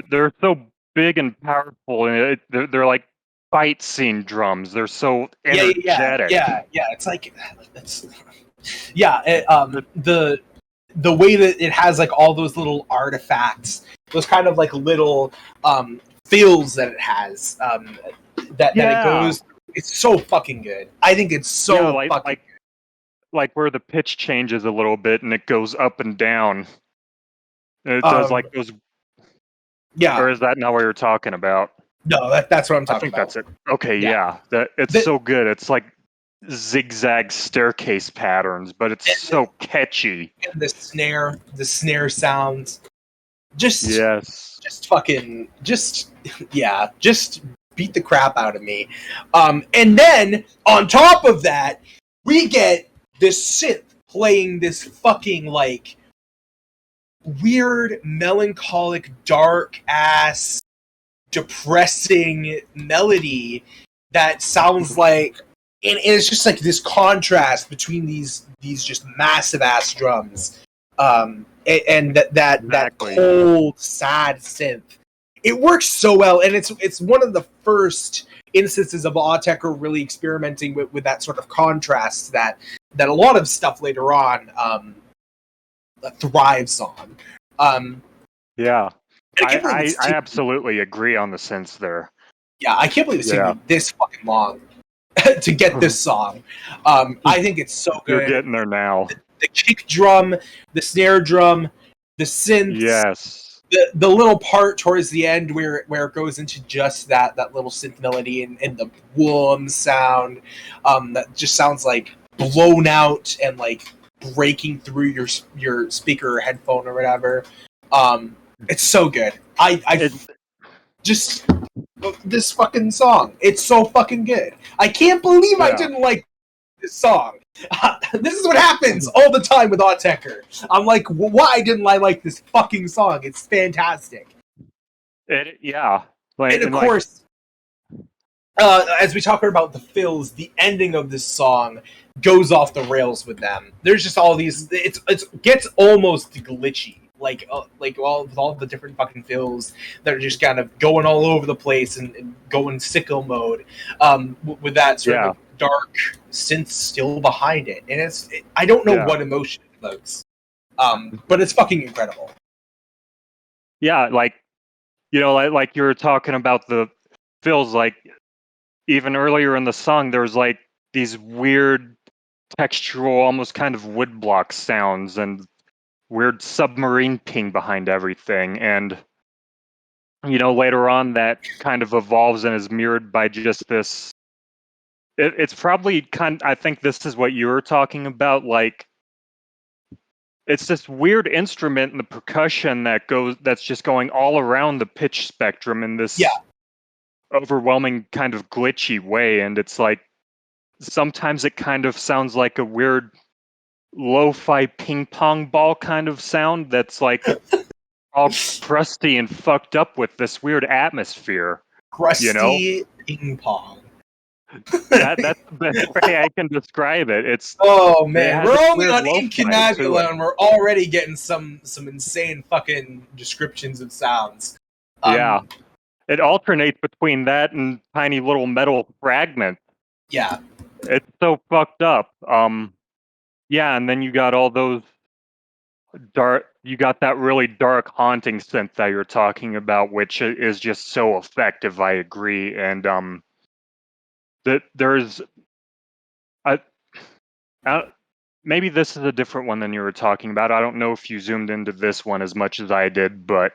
They're so big and powerful, and they're like fight scene drums. They're so energetic. Yeah. It's like the way that it has like all those little artifacts, those kind of like little feels that it has. That it goes. It's so fucking good. I think it's so fucking good. Like where the pitch changes a little bit and it goes up and down. It does like those. Yeah. Or is that not what you're talking about? No, that's what I'm talking about. I think that's it. Okay, yeah. It's so good. It's like zigzag staircase patterns, but it's so catchy. And the snare sounds. Just beat the crap out of me. And then, on top of that, we get this synth playing this fucking, like, weird, melancholic, dark-ass, depressing melody that sounds like... And it's just, like, this contrast between these just massive-ass drums. And that cold, sad synth. It works so well, and it's one of the first instances of Autechre really experimenting with that sort of contrast that a lot of stuff later on thrives on. I absolutely agree on the synths there. Yeah, I can't believe it's taking me this fucking long to get this song. I think it's so good. You're getting there now. The kick drum, the snare drum, the synths. Yes. The little part towards the end where it goes into just that little synth melody and the boom sound that just sounds like blown out and like breaking through your speaker or headphone or whatever. It's so good. This fucking song. It's so fucking good. I can't believe I didn't like this song. This is what happens all the time with Autechre. I'm like, why didn't I like this fucking song? It's fantastic. Like, and of course, as we talk about the fills, the ending of this song goes off the rails with them. There's just all these. It gets almost glitchy, like all the different fucking fills that are just kind of going all over the place and going sicko mode. With that sort of dark synth still behind it, and I don't know what emotion it evokes, but it's fucking incredible. Yeah, like you were talking about the fills, like even earlier in the song, there was like these weird textural, almost kind of woodblock sounds and weird submarine ping behind everything. And, later on that kind of evolves and is mirrored by just this. It's probably I think this is what you were talking about. Like, it's this weird instrument and the percussion that's just going all around the pitch spectrum in this overwhelming kind of glitchy way. And it's like, sometimes it kind of sounds like a weird lo-fi ping pong ball kind of sound that's like all crusty and fucked up with this weird atmosphere. Crusty ping pong. That's the best way I can describe it. Man, we're only on Incunabula and we're already getting some insane fucking descriptions of sounds. It alternates between that and tiny little metal fragments. Yeah. It's so fucked up. And then you got all those you got that really dark, haunting synth that you're talking about, which is just so effective, I agree. And that there's maybe this is a different one than you were talking about. I don't know if you zoomed into this one as much as I did, but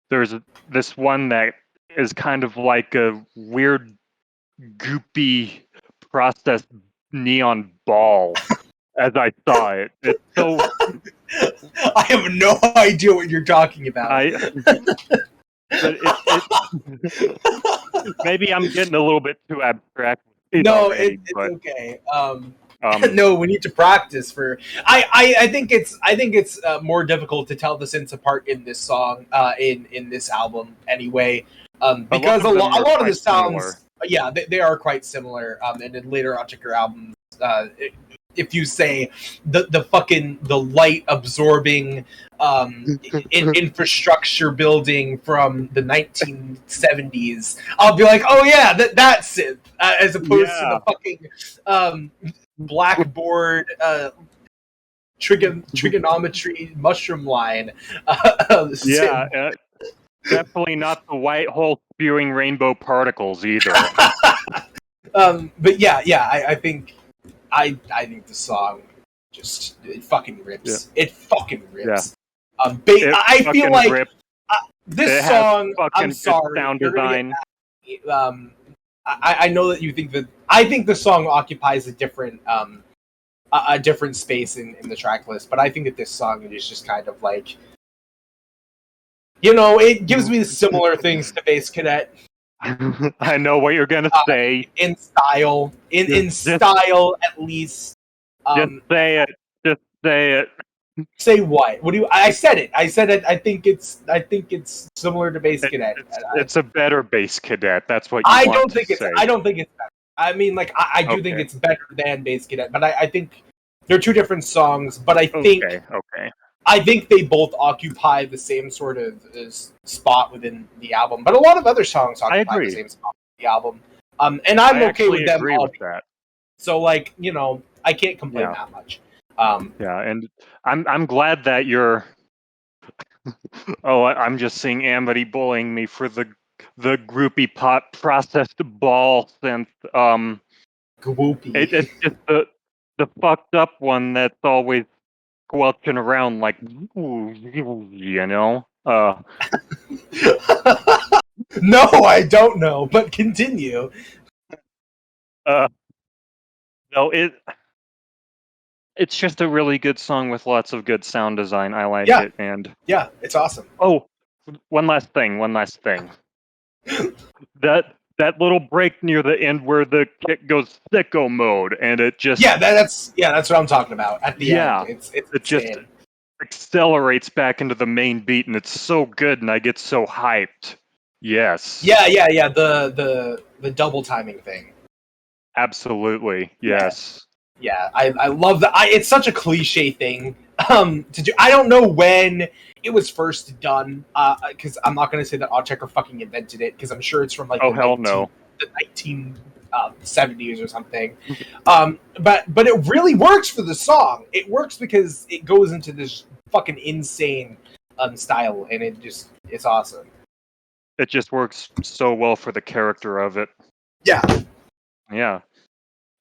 there's this one that is kind of like a weird, goopy, processed neon ball. As I saw it, it's so. I have no idea what you're talking about. Maybe I'm getting a little bit too abstract. No, it's okay. No, we need to practice for. I think it's more difficult to tell the synths apart in this song, in this album anyway, because a lot of the sounds, similar. They are quite similar. And in later Autechre albums, if you say the light absorbing infrastructure building from the 1970s, I'll be like, oh yeah, that synth, as opposed to the fucking blackboard trigonometry mushroom line. Definitely not the white hole spewing rainbow particles either. But I think the song just it fucking rips. Yeah. It fucking rips. Yeah. I feel like this song. I'm sorry. Sound design. I know that you think that. I think the song occupies a different space in the track list, but I think that this song is just kind of like, it gives me similar things to Basscadet. I know what you're gonna say. In style, in style at least. Just say it. Just say it. Say what? What do you? I said it. I said it. I think it's similar to Basscadet. It's a better Basscadet. That's what you I want don't think to it's. say. I don't think it's better. I mean, like I do think it's better than Basscadet, but I think they're two different songs. But I think I think they both occupy the same sort of spot within the album. But a lot of other songs occupy the same spot in the album. And I'm okay with them all. With that. So, like, I can't complain that much. And I'm glad that you're. I'm just seeing Amity bullying me for the groupie pot processed ball synth. Groupie. It's just the fucked up one that's always squelching around like, No, I don't know, but continue. No, it's just a really good song with lots of good sound design. I like it, and it's awesome. Oh, one last thing. That little break near the end where the kick goes sicko mode, and it just that's what I'm talking about at the end. It just accelerates back into the main beat, and it's so good, and I get so hyped. Yes. Yeah. The double timing thing. Absolutely. Yes. Yeah, I love that. It's such a cliche thing to do. I don't know when it was first done, because I'm not going to say that Autechre fucking invented it, because I'm sure it's from like Oh, hell no. the 1970s or something. But it really works for the song. It works because it goes into this fucking insane style, and it's awesome. It just works so well for the character of it. Yeah. Yeah.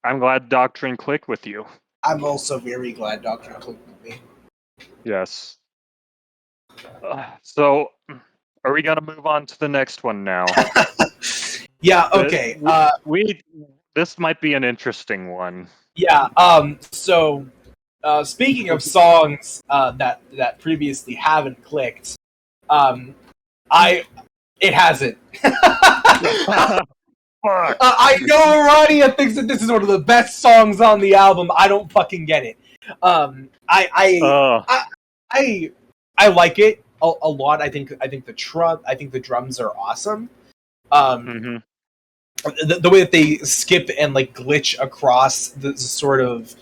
I'm glad Doctrine clicked with you. I'm also very glad Doctrine clicked with me. Yes. So, are we gonna move on to the next one now? Yeah. Okay. This might be an interesting one. Yeah. So, speaking of songs that previously haven't clicked, it hasn't. I know Rania thinks that this is one of the best songs on the album. I don't fucking get it. I like it a lot. I think the drums are awesome. The way that they skip and like glitch across the sort of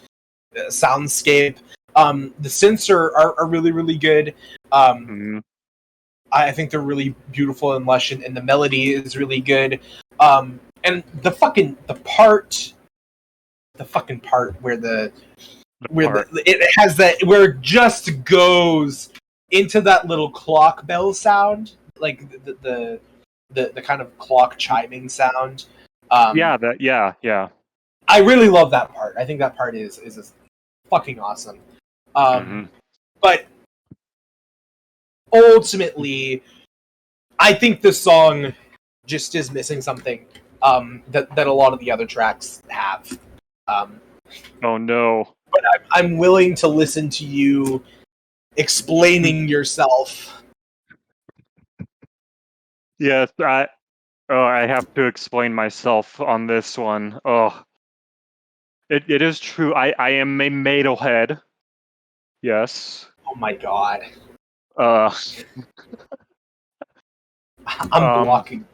soundscape. The synths are really, really good. I think they're really beautiful and lush, and the melody is really good. And the fucking part where it has that, where it just goes into that little clock bell sound, like the kind of clock chiming sound. Yeah. I really love that part. I think that part is fucking awesome. But ultimately, I think the song just is missing something that a lot of the other tracks have. Oh no! But I'm willing to listen to you explaining yourself. Yes, I have to explain myself on this one. Oh, it is true. I am a Metalhead. Yes. Oh my god. I'm blocking.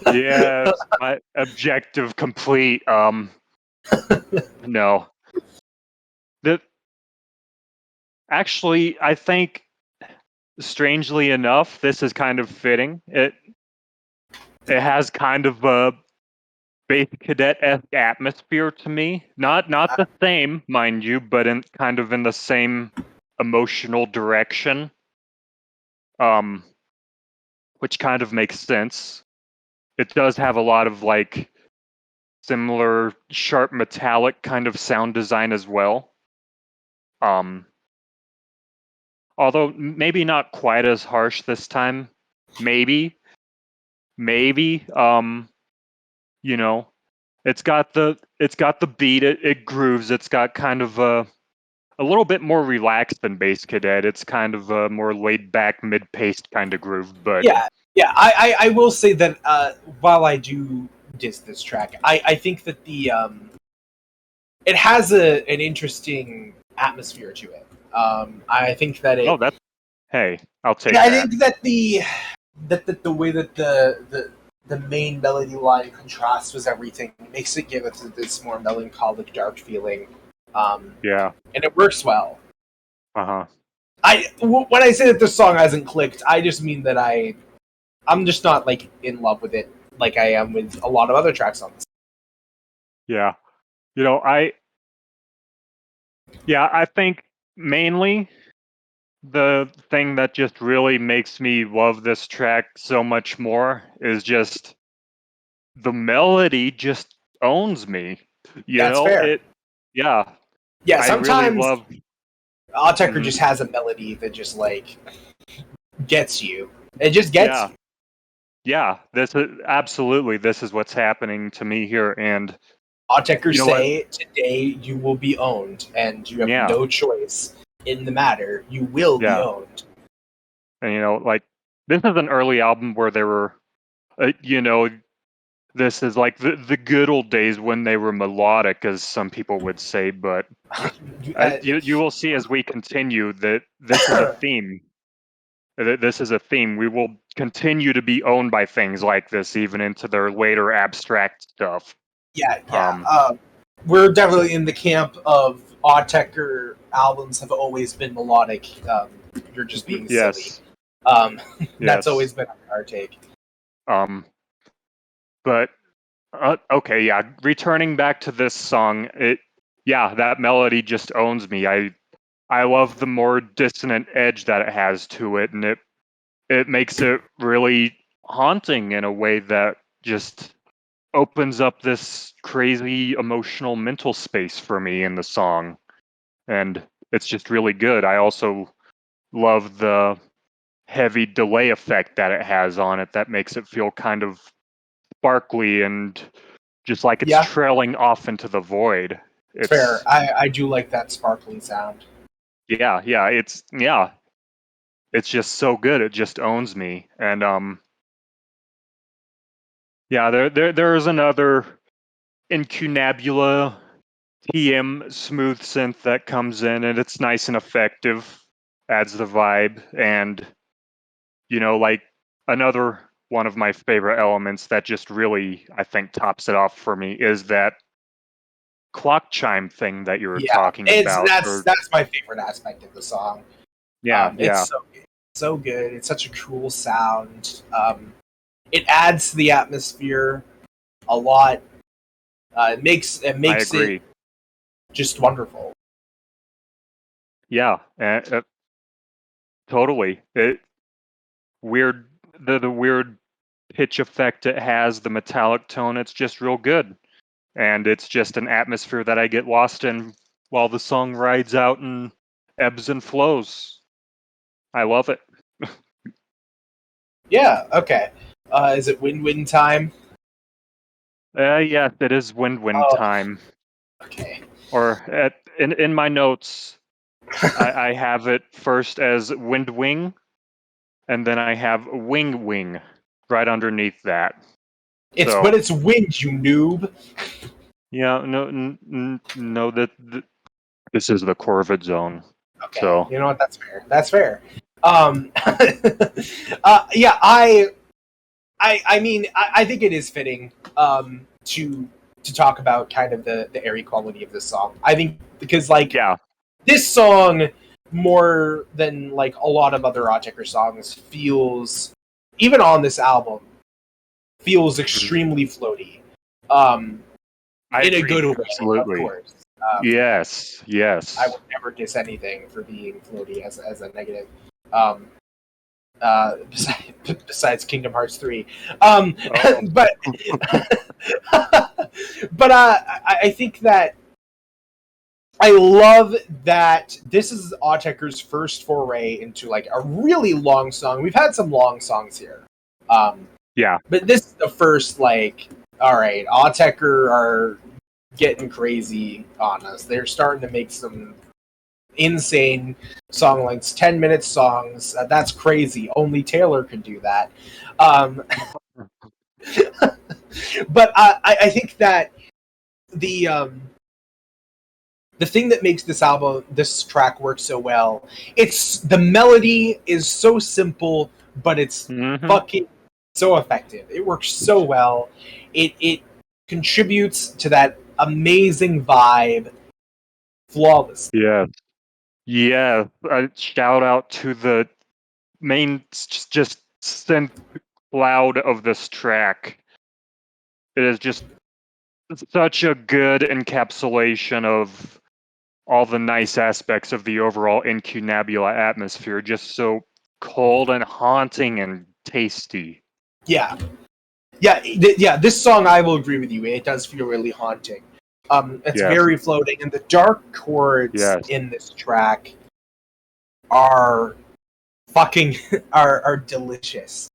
Yes, my objective complete. No. Actually, I think, strangely enough, this is kind of fitting. It has kind of a Basscadet-esque atmosphere to me. Not the same, mind you, but in the same emotional direction. Which kind of makes sense. It does have a lot of like similar sharp metallic kind of sound design as well. Although maybe not quite as harsh this time. Maybe. You know, it's got the beat. It grooves. It's got kind of a little bit more relaxed than Basscadet. It's kind of a more laid back, mid paced kind of groove. But yeah. I will say that while I do diss this track, I think that it has an interesting atmosphere to it. I think that it. Oh, hey, I'll take I that. think that the way that the main melody line contrasts with everything makes it give it this more melancholic, dark feeling. Yeah, and it works well. When I say that this song hasn't clicked, I just mean that I'm just not like in love with it like I am with a lot of other tracks on this. Yeah, I think mainly the thing that just really makes me love this track so much more is just the melody just owns me. That's fair. Yeah. Sometimes I really love Autechre just has a melody that just like gets you. It just gets you. Yeah, this is what's happening to me here, and Autechre say today you will be owned, and you have no choice in the matter. You will be owned. And this is an early album where there were, this is like the good old days when they were melodic, as some people would say. But you will see as we continue that this is a theme. This is a theme. We will continue to be owned by things like this, even into their later abstract stuff. Yeah. We're definitely in the camp of Autechre albums have always been melodic. You're just being silly. That's always been our take. But okay, yeah. Returning back to this song, that melody just owns me. I love the more dissonant edge that it has to it, and it makes it really haunting in a way that just opens up this crazy emotional mental space for me in the song, and it's just really good. I also love the heavy delay effect that it has on it that makes it feel kind of sparkly and just like it's trailing off into the void. It's fair. I do like that sparkly sound. Yeah, it's just so good. It just owns me. And there's another Incunabula TM smooth synth that comes in, and it's nice and effective, adds the vibe, and like another one of my favorite elements that just really, I think, tops it off for me is that clock chime thing that you were talking about. That's my favorite aspect of the song. It's so good. It's such a cool sound. It adds to the atmosphere a lot. It makes it just wonderful. Yeah, totally. The weird pitch effect it has, the metallic tone, it's just real good. And it's just an atmosphere that I get lost in while the song rides out and ebbs and flows. I love it. Yeah, okay. Is it Windwind time? Yes, it is Windwind time. Okay. Or in my notes, I have it first as Windwing, and then I have Wing right underneath that. But it's wind, you noob. Yeah, no, this is the Corvid zone. Okay, so you know what? That's fair. I mean, I think it is fitting to talk about kind of the airy quality of this song. I think because this song, more than like a lot of other Autechre songs, feels, even on this album, feels extremely floaty. In a good way, absolutely. Of course. Yes. I would never diss anything for being floaty as a negative. Besides Kingdom Hearts 3. But I think that I love that this is Autechre's first foray into like a really long song. We've had some long songs here. But this is the first, like, all right, Autechre are getting crazy on us. They're starting to make some insane song lengths, 10-minute songs. That's crazy. Only Taylor could do that. But I think that the thing that makes this track work so well, it's the melody is so simple, but it's fucking so effective. It works so well. It contributes to that amazing vibe flawlessly. Yeah. Shout out to the main just synth cloud of this track. It is just such a good encapsulation of all the nice aspects of the overall Incunabula atmosphere. Just so cold and haunting and tasty. Yeah. This song, I will agree with you. It does feel really haunting. It's very floating, and the dark chords in this track are fucking are delicious.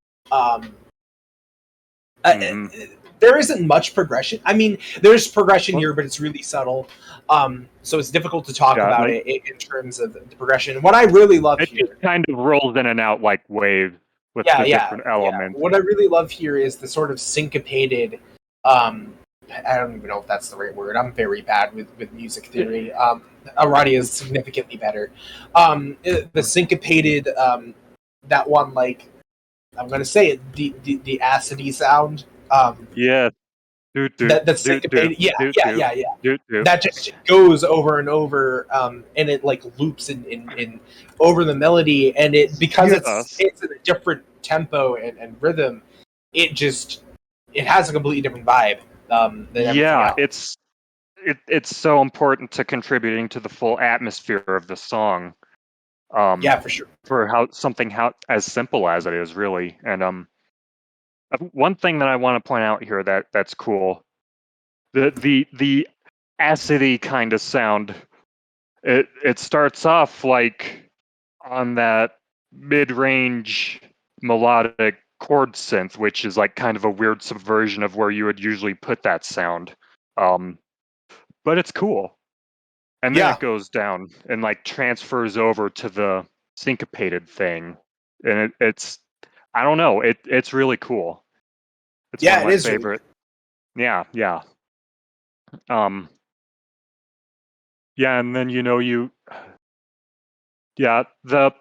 There isn't much progression. I mean, there's progression here, but it's really subtle. So it's difficult to talk about it in terms of the progression. What I really love here, just kind of rolls in and out like waves with the different elements. What I really love here is the sort of syncopated. I don't even know if that's the right word. I'm very bad with music theory. Arati is significantly better. The syncopated that one, like, I'm gonna say it, the acidy sound. Yeah. Doot, doot, That doot, doot, syncopated. Yeah, doot, yeah, doot, yeah, yeah. doot, doot. That just goes over and over, and it like loops in over the melody, and it because Yes. it's in a different tempo and rhythm, it has a completely different vibe than everything else. It's so important to contributing to the full atmosphere of the song. Yeah, for sure. For how as simple as it is, really. And one thing that I want to point out here that's cool, the acidy kind of sound. It starts off like on that mid-range melodic chord synth, which is like kind of a weird subversion of where you would usually put that sound. But it's cool. And then Yeah, it goes down and like transfers over to the syncopated thing. And it's I don't know, it's really cool. It's one yeah, of it my is really favorite. Yeah, yeah. Um yeah, and then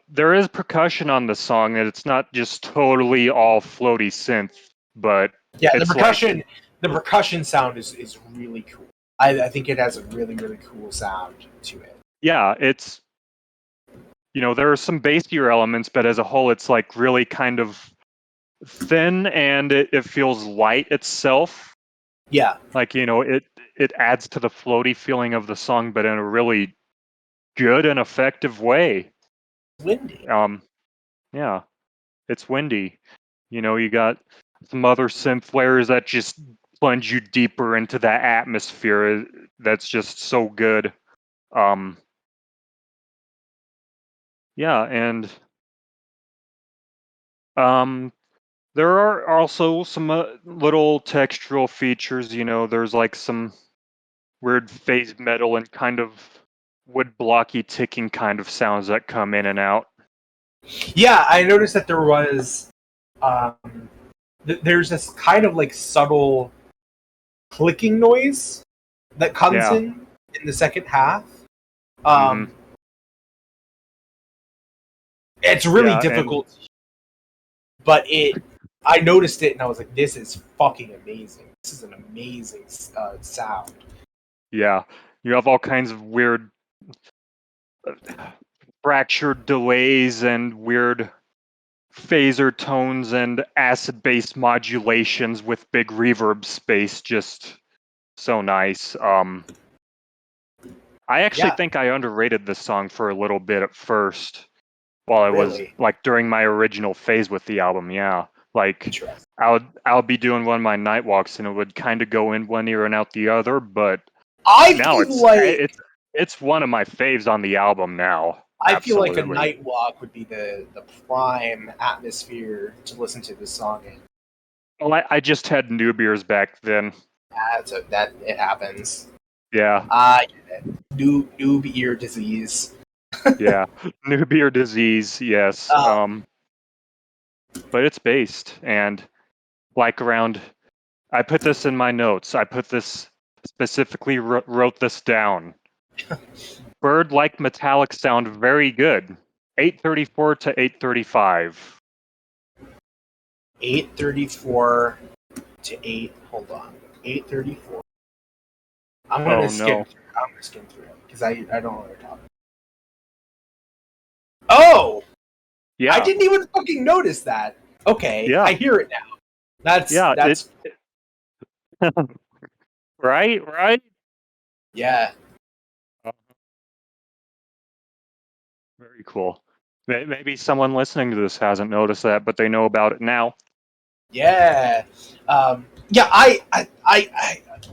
there is percussion on the song, and it's not just totally all floaty synth, but yeah. it's like The percussion sound is really cool. I think it has a really really cool sound to it. yeah, it's there are some bassier elements, but as a whole it's like really kind of thin, and it feels light itself. Yeah, Like, it adds to the floaty feeling of the song, but in a really good and effective way. windy. Yeah, it's windy. You got some other synth layers that just plunge you deeper into that atmosphere. That's just so good. Um, yeah, and um, there are also some little textural features. There's like some weird phase metal and kind of wood blocky ticking kind of sounds that come in and out. Yeah, I noticed that there was there's this kind of like subtle clicking noise that comes Yeah. in the second half. Hmm. It's really Yeah, and difficult, but I noticed it and I was like, "This is fucking amazing. This is an amazing sound." yeah, you have all kinds of weird fractured delays and weird phaser tones and acid bass modulations with big reverb space. Just so nice. I actually Yeah, think I underrated this song for a little bit at first, while I was really like during my original phase with the album. Yeah, like interesting. I'll be doing one of my night walks and it would kind of go in one ear and out the other, but I now feel like it's one of my faves on the album now. a Absolutely. night walk would be the prime atmosphere to listen to this song in. Well, I just had new beers back then. That it happens. Yeah, I get it. Noob ear disease. yeah. New beer disease, yes. Um, But it's based and like around. I put this in my notes. I put this specifically wrote this down. Bird-like metallic sound, very good. 834 to 835. 834 to 8. Hold on. 834. I'm gonna Oh skim no. through. I'm gonna skim through it because I don't know what they're talking. Oh, I Yeah, didn't even fucking notice that. Okay, yeah, I hear it now. yeah. That's Right, right. yeah. Very cool. Maybe someone listening to this hasn't noticed that, but they know about it now. Yeah, yeah.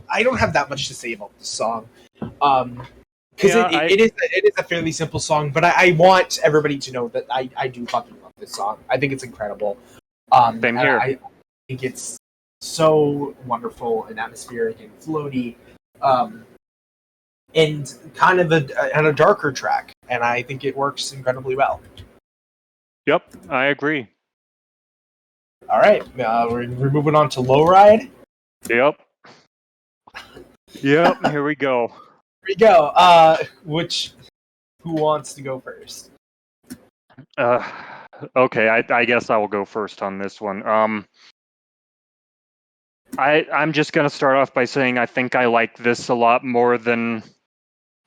I don't have that much to say about this song, because Yeah, it is a fairly simple song. But I want everybody to know that I do fucking love this song. I think it's incredible. same And here. I think it's so wonderful and atmospheric and floaty, and kind of a darker track. And I think it works incredibly well. Yep, I agree. All right, we're moving on to Lowride. Yep. Yep, here we go. Here we go. Who wants to go first? Okay, I guess I will go first on this one. I'm just gonna start off by saying I think I like this a lot more than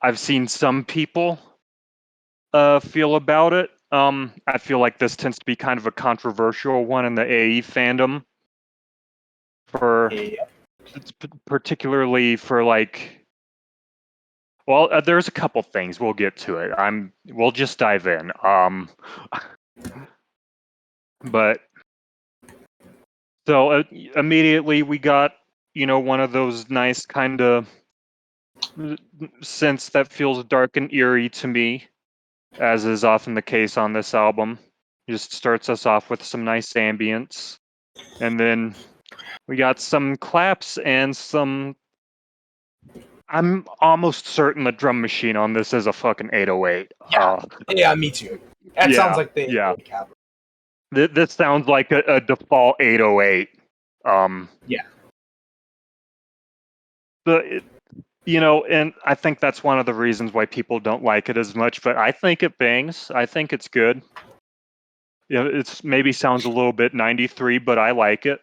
I've seen some people feel about it. I feel like this tends to be kind of a controversial one in the AE fandom, for particularly for like. Well, there's a couple things. We'll get to it. We'll just dive in. But so immediately we got, one of those nice kind of synths that feels dark and eerie to me, as is often the case on this album. Just starts us off with some nice ambience, and then we got some claps and some. I'm almost certain the drum machine on this is a fucking 808. Yeah, me too. That sounds like the 808 cavalry. This sounds like a default 808. Yeah. And I think that's one of the reasons why people don't like it as much, but I think it bangs. I think it's good. It's maybe sounds a little bit 93, but I like it.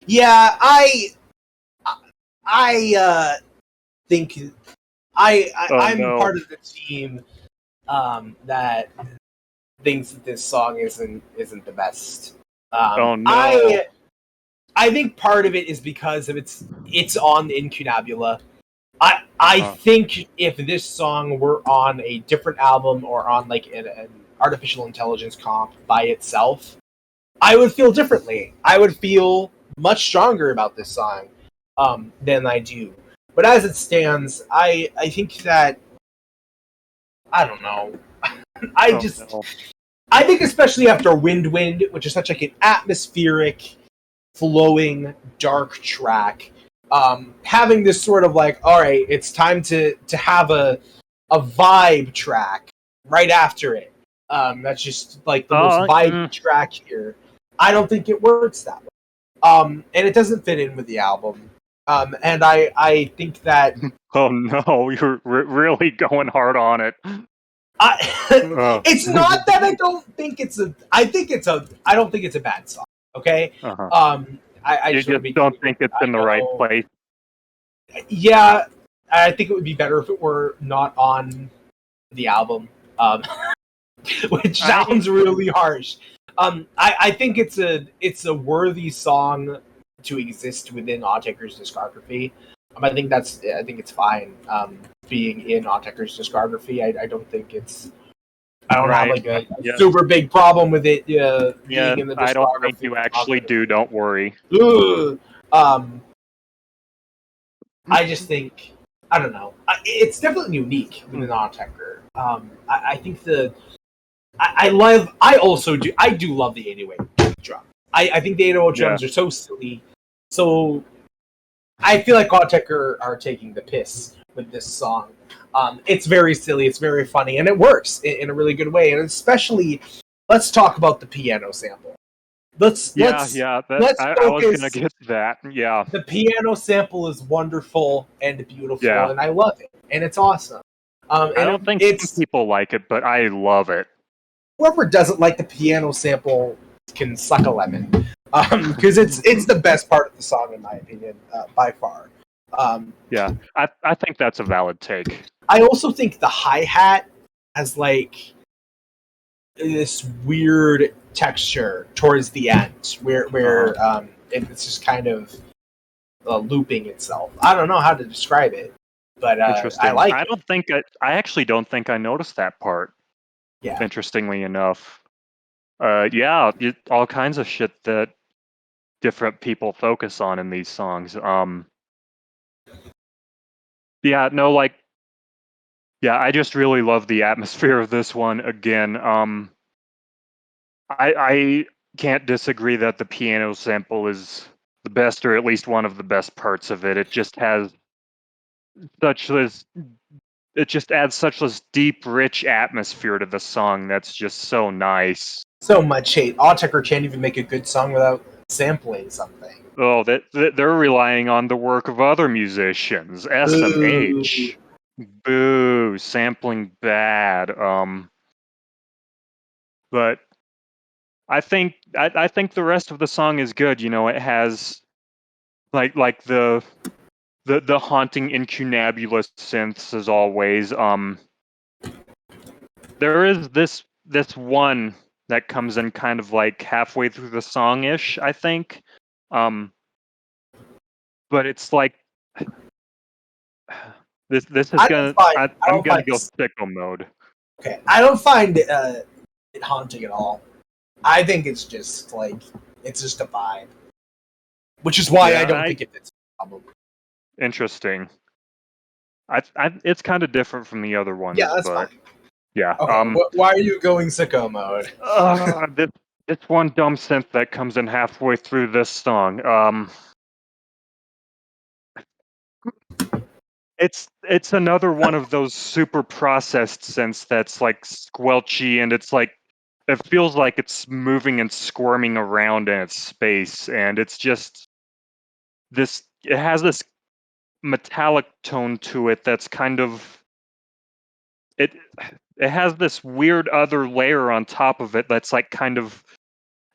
Yeah, I think I'm part of the team that thinks that this song isn't the best. Oh no! I think part of it is because of it's on Incunabula. I think if this song were on a different album or on like an artificial intelligence comp by itself, I would feel differently. I would feel much stronger about this song than I do. But as it stands, I think that I don't know. I think especially after Windwind, which is such like an atmospheric, flowing, dark track, having this sort of like, all right, it's time to have a vibe track right after it. That's just like the most vibe track here. I don't think it works that way. And it doesn't fit in with the album. And I think that. Oh no, you're really going hard on it. It's not that I don't think it's a. I don't think it's a bad song. Okay. I just don't think it's in the right place. Yeah, I think it would be better if it were not on the album, which sounds really harsh. I think it's a worthy song to exist within Autechre's discography. I think it's fine being in Autechre's discography. I don't think it's. I don't have like a super big problem with it being in the discography. I don't think you actually do. Don't worry. I just think I don't know. It's definitely unique within Autechre. I think I do love the 808 drum. I think the 808 drums are so silly. So I feel like Autechre are taking the piss with this song. It's very silly, it's very funny, and it works in a really good way. And especially, let's talk about the piano sample. I was gonna get to that. Yeah, the piano sample is wonderful and beautiful, and I love it, and it's awesome. I don't think some people like it, but I love it. Whoever doesn't like the piano sample can suck a lemon, because it's the best part of the song in my opinion, by far. I think that's a valid take. I also think the hi-hat has like this weird texture towards the end where it's just kind of looping itself. I don't know how to describe it, but I like it. I actually don't think I noticed that part. Yeah. Interestingly enough. All kinds of shit that different people focus on in these songs. I just really love the atmosphere of this one. Again, I can't disagree that the piano sample is the best, or at least one of the best parts of it. It just has it just adds such this deep, rich atmosphere to the song that's just so nice. So much hate. Autechre can't even make a good song without sampling something. Oh, they're relying on the work of other musicians. SMH. Boo. Sampling bad. But I think the rest of the song is good. It has like the haunting Incunabula synths as always. There is this one that comes in kind of like halfway through the song-ish, I think. But it's like this is I'm gonna go sicko mode. Okay, I don't find it haunting at all. I think it's just it's just a vibe, which is why I don't think it fits the album. Interesting. It's kind of different from the other ones. Yeah, that's fine. Yeah. Okay, why are you going sicko mode? This one dumb synth that comes in halfway through this song. It's another one of those super processed synths that's like squelchy, and it's like it feels like it's moving and squirming around in its space, and it's just this. It has this metallic tone to it that's kind of it has this weird other layer on top of it that's like kind of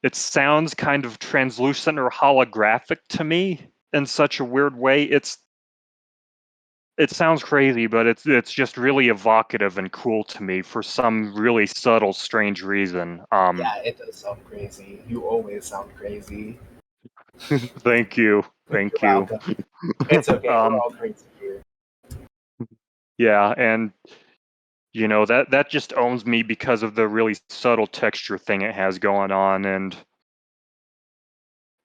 it sounds kind of translucent or holographic to me in such a weird way. It sounds crazy, but it's just really evocative and cool to me for some really subtle, strange reason. Yeah, it does sound crazy. You always sound crazy. Thank you. Thank you. It's okay. We're all crazy here. Yeah, and that just owns me because of the really subtle texture thing it has going on, and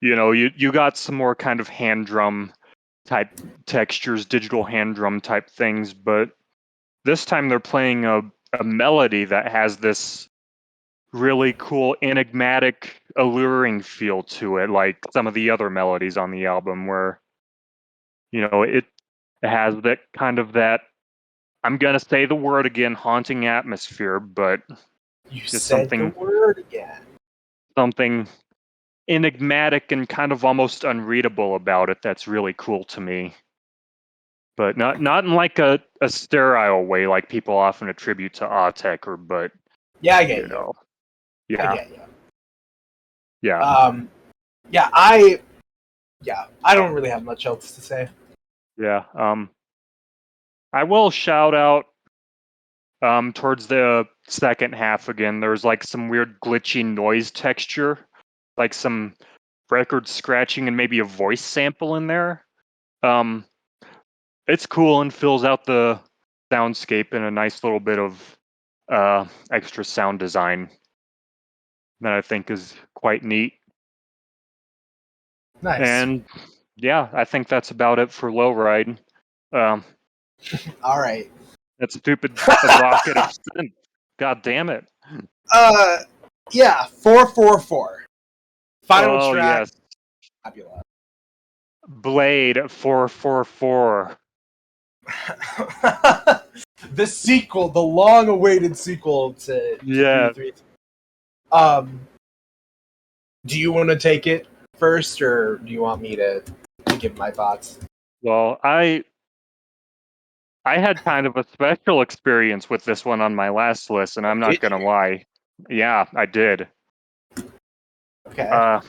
you got some more kind of hand drum type textures, digital hand drum type things, but this time they're playing a melody that has this really cool, enigmatic, alluring feel to it, like some of the other melodies on the album, where it has that kind of that, I'm gonna say the word again, haunting atmosphere, but you said the word again. Something enigmatic and kind of almost unreadable about it that's really cool to me. But not in like a sterile way like people often attribute to Autechre, but yeah, I get you. Yeah. I get you. Yeah. I don't really have much else to say. Yeah. I will shout out towards the second half again. There's like some weird glitchy noise texture, like some record scratching and maybe a voice sample in there. It's cool and fills out the soundscape in a nice little bit of extra sound design that I think is quite neat. Nice. And yeah, I think that's about it for Lowride. All right. That stupid evocative synth. God damn it. Yeah, 444. Final track. Yes. Blade 444. The sequel, the long-awaited sequel to 333. Do you want to take it first, or do you want me to give my thoughts? Well, I had kind of a special experience with this one on my last list, and I'm not going to lie. Yeah, I did. Okay.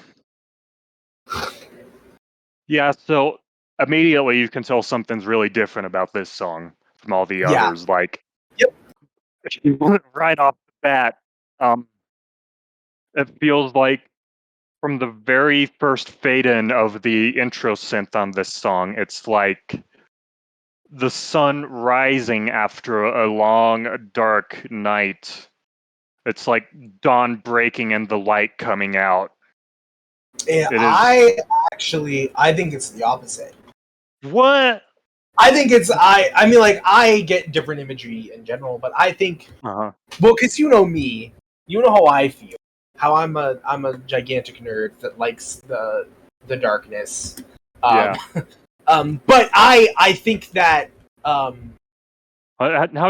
Yeah, so immediately you can tell something's really different about this song from all the others. Like, yep. Right off the bat, it feels like from the very first fade-in of the intro synth on this song, it's like the sun rising after a long, dark night. It's like dawn breaking and the light coming out. And I think it's the opposite. What? I think it's I mean, like, I get different imagery in general, but I think well, because you know me, you know how I feel, how I'm a gigantic nerd that likes the darkness. Yeah. But I think that how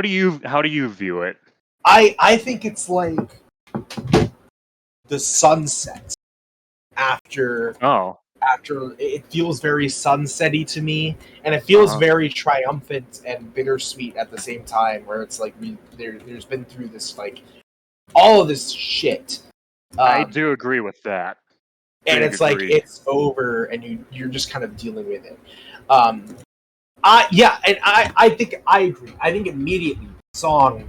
do you view it? I think it's like the sunset after it feels very sunsetty to me, and it feels very triumphant and bittersweet at the same time, where it's like there's been through this like all of this shit. I do agree with that. And it's like it's over, and you're just kind of dealing with it. I think I agree. I think immediately the song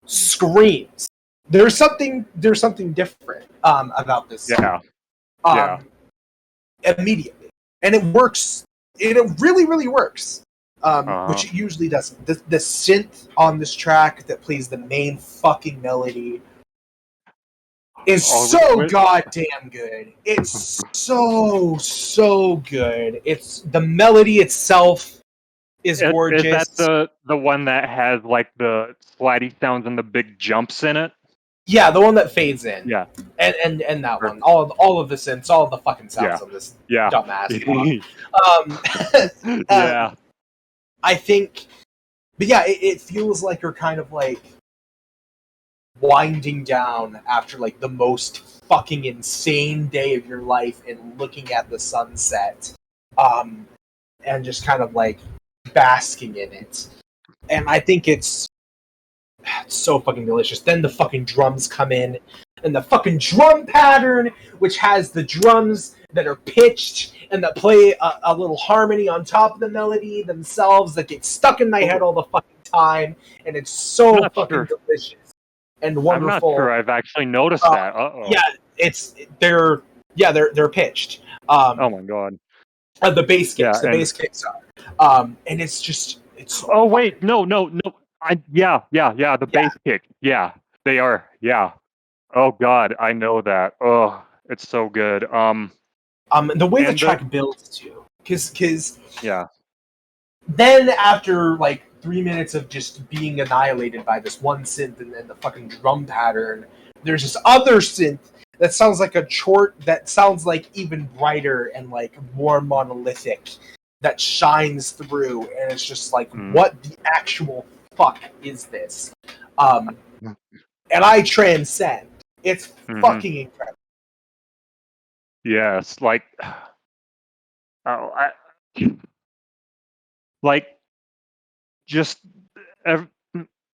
screams. There's something different about this song. Immediately, and it works. It really, really works. Which it usually doesn't. The synth on this track that plays the main fucking melody is so goddamn good. It's so good. It's the melody itself is gorgeous. Is that the one that has like the slidey sounds and the big jumps in it? Yeah, the one that fades in. Yeah, and that one. All of the synths, all of the fucking sounds of this dumbass. Yeah. I think, but yeah, it feels like you're kind of like winding down after like the most fucking insane day of your life and looking at the sunset, and just kind of like basking in it. And I think it's so fucking delicious. Then the fucking drums come in, and the fucking drum pattern, which has the drums that are pitched and that play a little harmony on top of the melody themselves that get stuck in my head all the fucking time, and it's so fucking delicious and wonderful. I'm not sure I've actually noticed that. Yeah, they're pitched. Oh my god. The bass kicks, bass kicks are, and it's just it's. Oh wait, no. The bass kick. Yeah, they are. Yeah. Oh god, I know that. Oh, it's so good. The way the track builds too, because yeah. Then after like 3 minutes of just being annihilated by this one synth and then the fucking drum pattern, there's this other synth that sounds like a chort that sounds like even brighter and like more monolithic that shines through, and it's just like, what the actual fuck is this? And I transcend. It's fucking incredible. Yes, like, just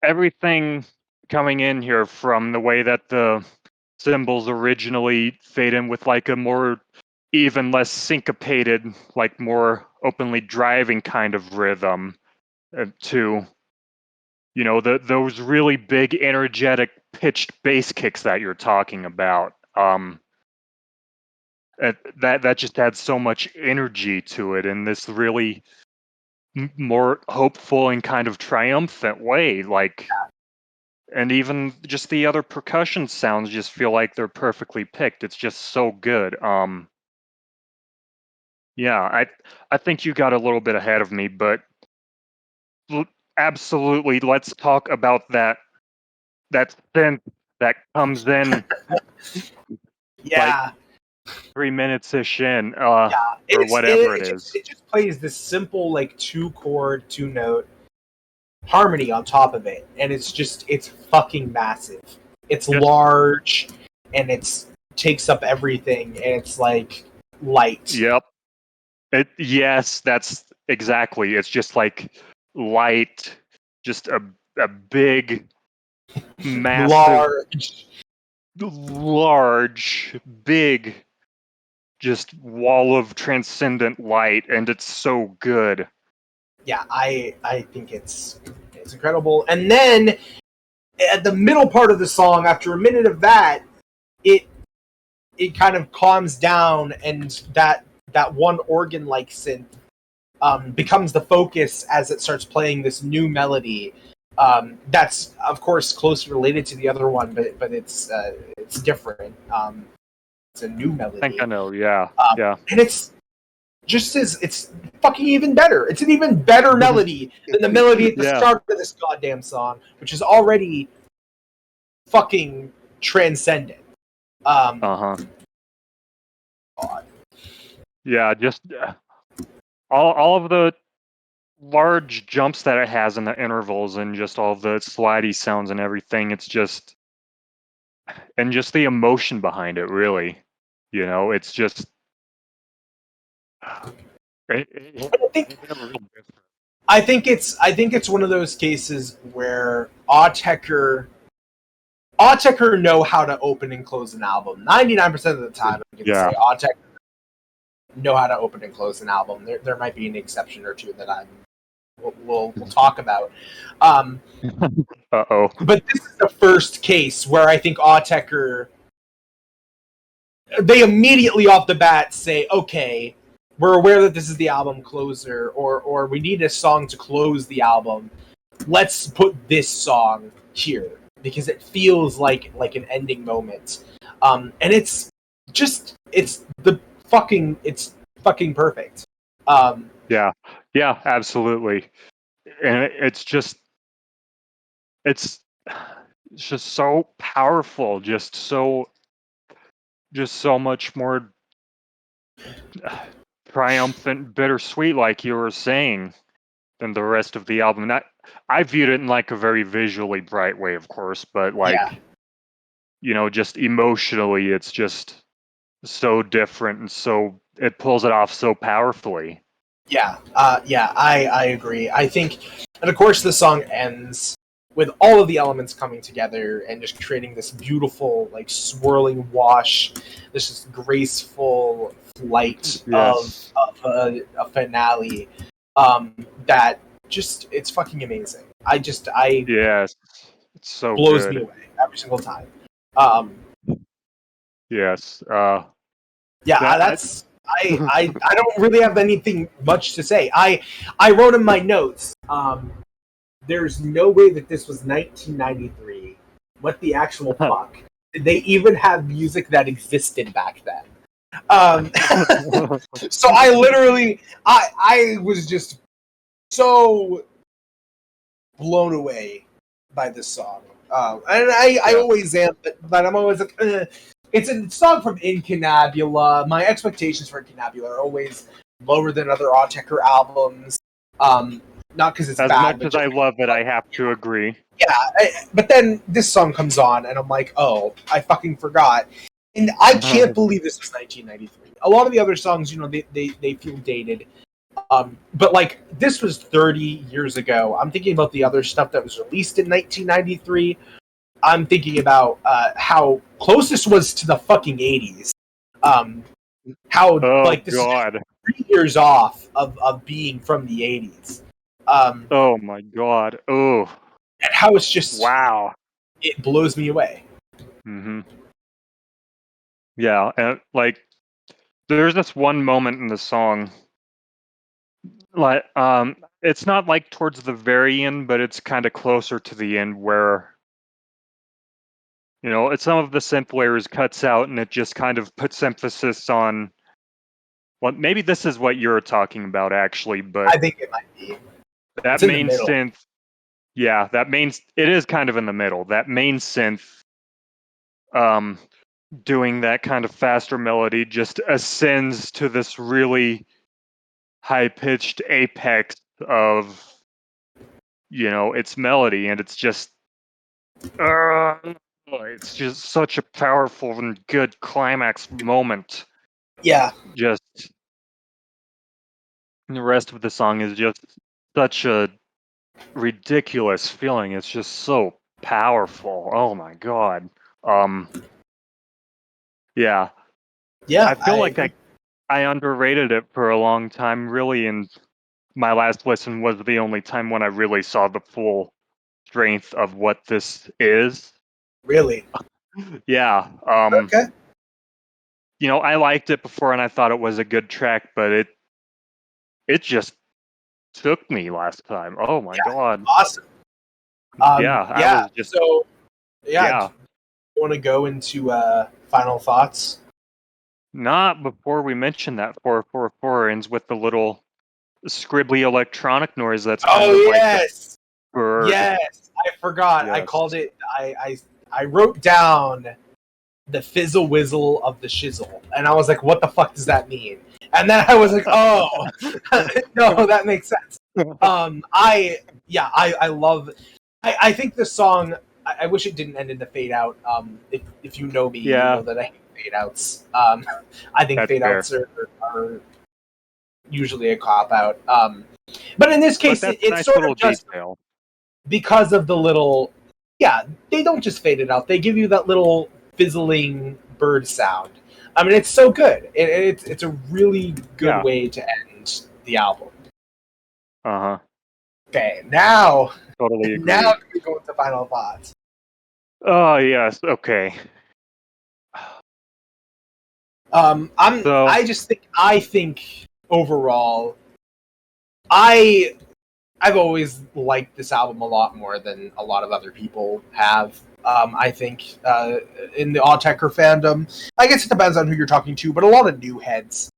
everything coming in here, from the way that the cymbals originally fade in with like a more even, less syncopated, like more openly driving kind of rhythm, to, you know, those really big, energetic, pitched bass kicks that you're talking about. That just adds so much energy to it in this really more hopeful and kind of triumphant way. Like, and even just the other percussion sounds just feel like they're perfectly picked. It's just so good. Yeah, I think you got a little bit ahead of me, but absolutely, let's talk about that synth that comes in. Yeah. Like 3 minutes-ish in, or whatever it is. It just plays this simple, like, 2-chord, 2-note harmony on top of it, and it's fucking massive. It's large, and it takes up everything, and it's, like, light. Yep. Yes, that's exactly. It's just, like, light, just a big, massive, large, big, just wall of transcendent light, and it's so good. Yeah, I think it's incredible. And then at the middle part of the song, after a minute of that, it kind of calms down, and that one organ-like synth becomes the focus as it starts playing this new melody. That's of course closely related to the other one, but it's different. It's a new melody. I think I know. Yeah, yeah. And it's fucking even better. It's an even better melody than the melody at the start of this goddamn song, which is already fucking transcendent. Yeah, just all of the large jumps that it has in the intervals, and just all the slidey sounds and everything. It's just, and just the emotion behind it, really. You know, it's just. I think it's one of those cases where Autechre Autechre know how to open and close an album. 99% of the time, I'm going to say Autechre know how to open and close an album. There might be an exception or two that we'll talk about. Uh-oh. But this is the first case where I think Autechre, they immediately off the bat say, okay, we're aware that this is the album closer, or we need a song to close the album. Let's put this song here because it feels like an ending moment. And it's fucking perfect. Yeah, absolutely. And it's just so powerful, just so much more triumphant, bittersweet, like you were saying, than the rest of the album. I viewed it in like a very visually bright way, of course, but just emotionally, it's just so different, and so it pulls it off so powerfully. I agree. I think, and of course, the song ends with all of the elements coming together and just creating this beautiful, like, swirling wash, this just graceful flight of a finale that just, it's fucking amazing. Yes, it's so blows good. me away every single time. Yes. I don't really have anything much to say. I wrote in my notes, there's no way that this was 1993. What the actual fuck? Did they even have music that existed back then? So I literally, I was just so blown away by this song. And I always am, but I'm always like, it's a song from Incunabula. My expectations for Incunabula are always lower than other Autechre albums. Not because it's as bad. Much as I love it, I have to agree. Yeah, but then this song comes on, and I'm like, oh, I fucking forgot. And I can't believe this was 1993. A lot of the other songs, they feel dated. But like, this was 30 years ago. I'm thinking about the other stuff that was released in 1993. I'm thinking about how close this was to the fucking 80s. This God. is 3 years off of being from the 80s. Oh my God. Oh. And how it's just, wow. It blows me away. Mm-hmm. Yeah, and like, there's this one moment in the song, like, it's not like towards the very end, but it's kind of closer to the end where, it's some of the synth layers cuts out, and it just kind of puts emphasis on. Well, maybe this is what you're talking about, actually, but I think it might be. That main synth, it is kind of in the middle. That main synth, doing that kind of faster melody just ascends to this really high-pitched apex of, its melody, and it's just such a powerful and good climax moment. Yeah. Just the rest of the song is just such a ridiculous feeling. It's just so powerful. Oh my God. Yeah. I feel like I underrated it for a long time, really, and my last listen was the only time when I really saw the full strength of what this is. Really? Yeah. Okay. I liked it before and I thought it was a good track, but it just took me last time. Oh my God. Awesome. I was just so you want to go into final thoughts? Not before we mention that 444 ends with the little scribbly electronic noise that's kind of yes. like bird. Yes, I forgot. Yes. I called it. I wrote down the fizzle whizzle of the shizzle, and I was like, "What the fuck does that mean?" And then I was like, "Oh, no, that makes sense." I love. I think the song. I wish it didn't end in the fade out. If you know me, you know that I hate fade outs. I think fade outs are usually a cop out. But in this case, it's nice sort of just detail. because of the little yeah, they don't just fade it out. They give you that little fizzling bird sound. I mean, it's so good. It's a really good way to end the album. Okay, now totally agree. Now we go into final thoughts. Oh yes, okay. I think overall, I've always liked this album a lot more than a lot of other people have. I think in the Autechre fandom, I guess it depends on who you're talking to, but a lot of new heads,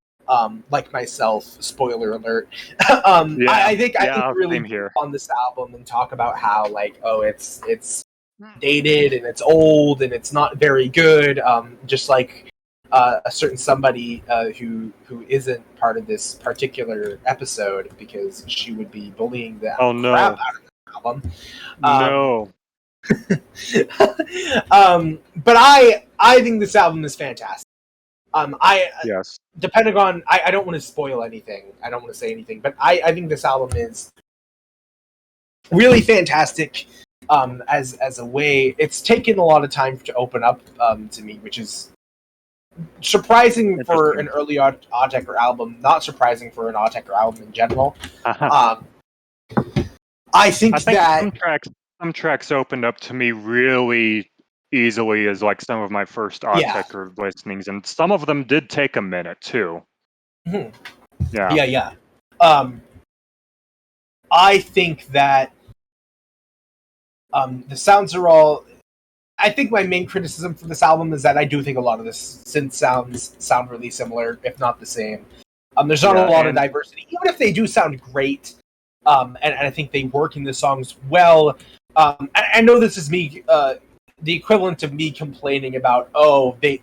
like myself, spoiler alert, I think really on this album and talk about how it's dated and it's old and it's not very good. Just like a certain somebody who isn't part of this particular episode because she would be bullying the crap out of the album. No. But I think this album is fantastic. Depending on, I don't want to spoil anything. I don't want to say anything, but I think this album is really fantastic. As a way, it's taken a lot of time to open up to me, which is surprising for an early Autechre album, not surprising for an Autechre album in general. I think that some tracks opened up to me really easily as like some of my first Autechre listenings, and some of them did take a minute too. Mm-hmm. Yeah. I think that the sounds are all. I think my main criticism for this album is that I do think a lot of the synth sounds sound really similar, if not the same. There's not a lot of diversity, even if they do sound great. And I think they work in the songs well. I know this is me, the equivalent of me complaining about, the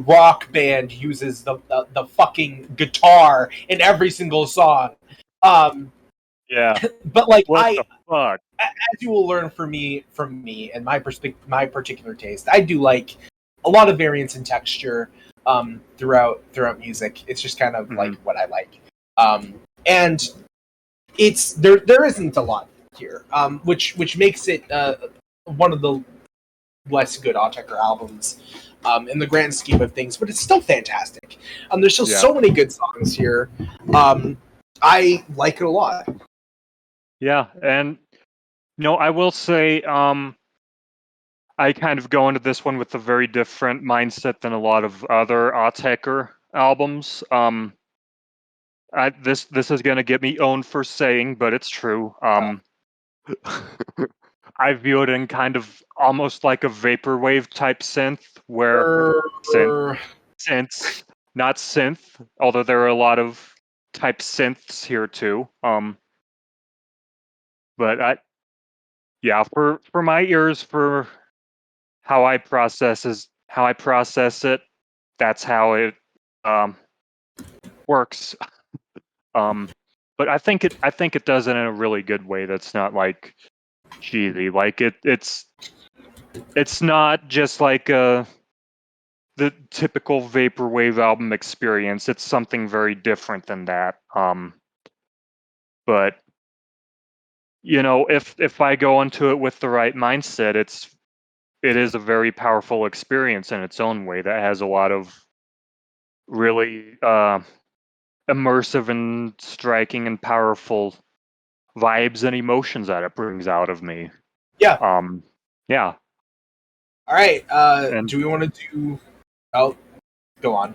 rock band uses the fucking guitar in every single song. But like what the fuck? As you will learn from me and my particular taste, I do like a lot of variance in texture throughout music. It's just kind of like what I like, and it's there isn't a lot here, which makes it one of the less good Autechre albums in the grand scheme of things, but it's still fantastic. There's still so many good songs here. I like it a lot. Yeah, and I will say I kind of go into this one with a very different mindset than a lot of other Autechre albums. This is going to get me owned for saying, but it's true. I view it in kind of almost like a vaporwave type synth, where synths, not synth, although there are a lot of type synths here too. But for my ears, for how I process it, that's how it works. But I think it does it in a really good way. That's not like cheesy. Like it's not just like the typical vaporwave album experience. It's something very different than that. But if I go into it with the right mindset, it is a very powerful experience in its own way that has a lot of really immersive and striking and powerful vibes and emotions that it brings out of me. Yeah. Yeah. All right. Do we want to do? Oh, go on.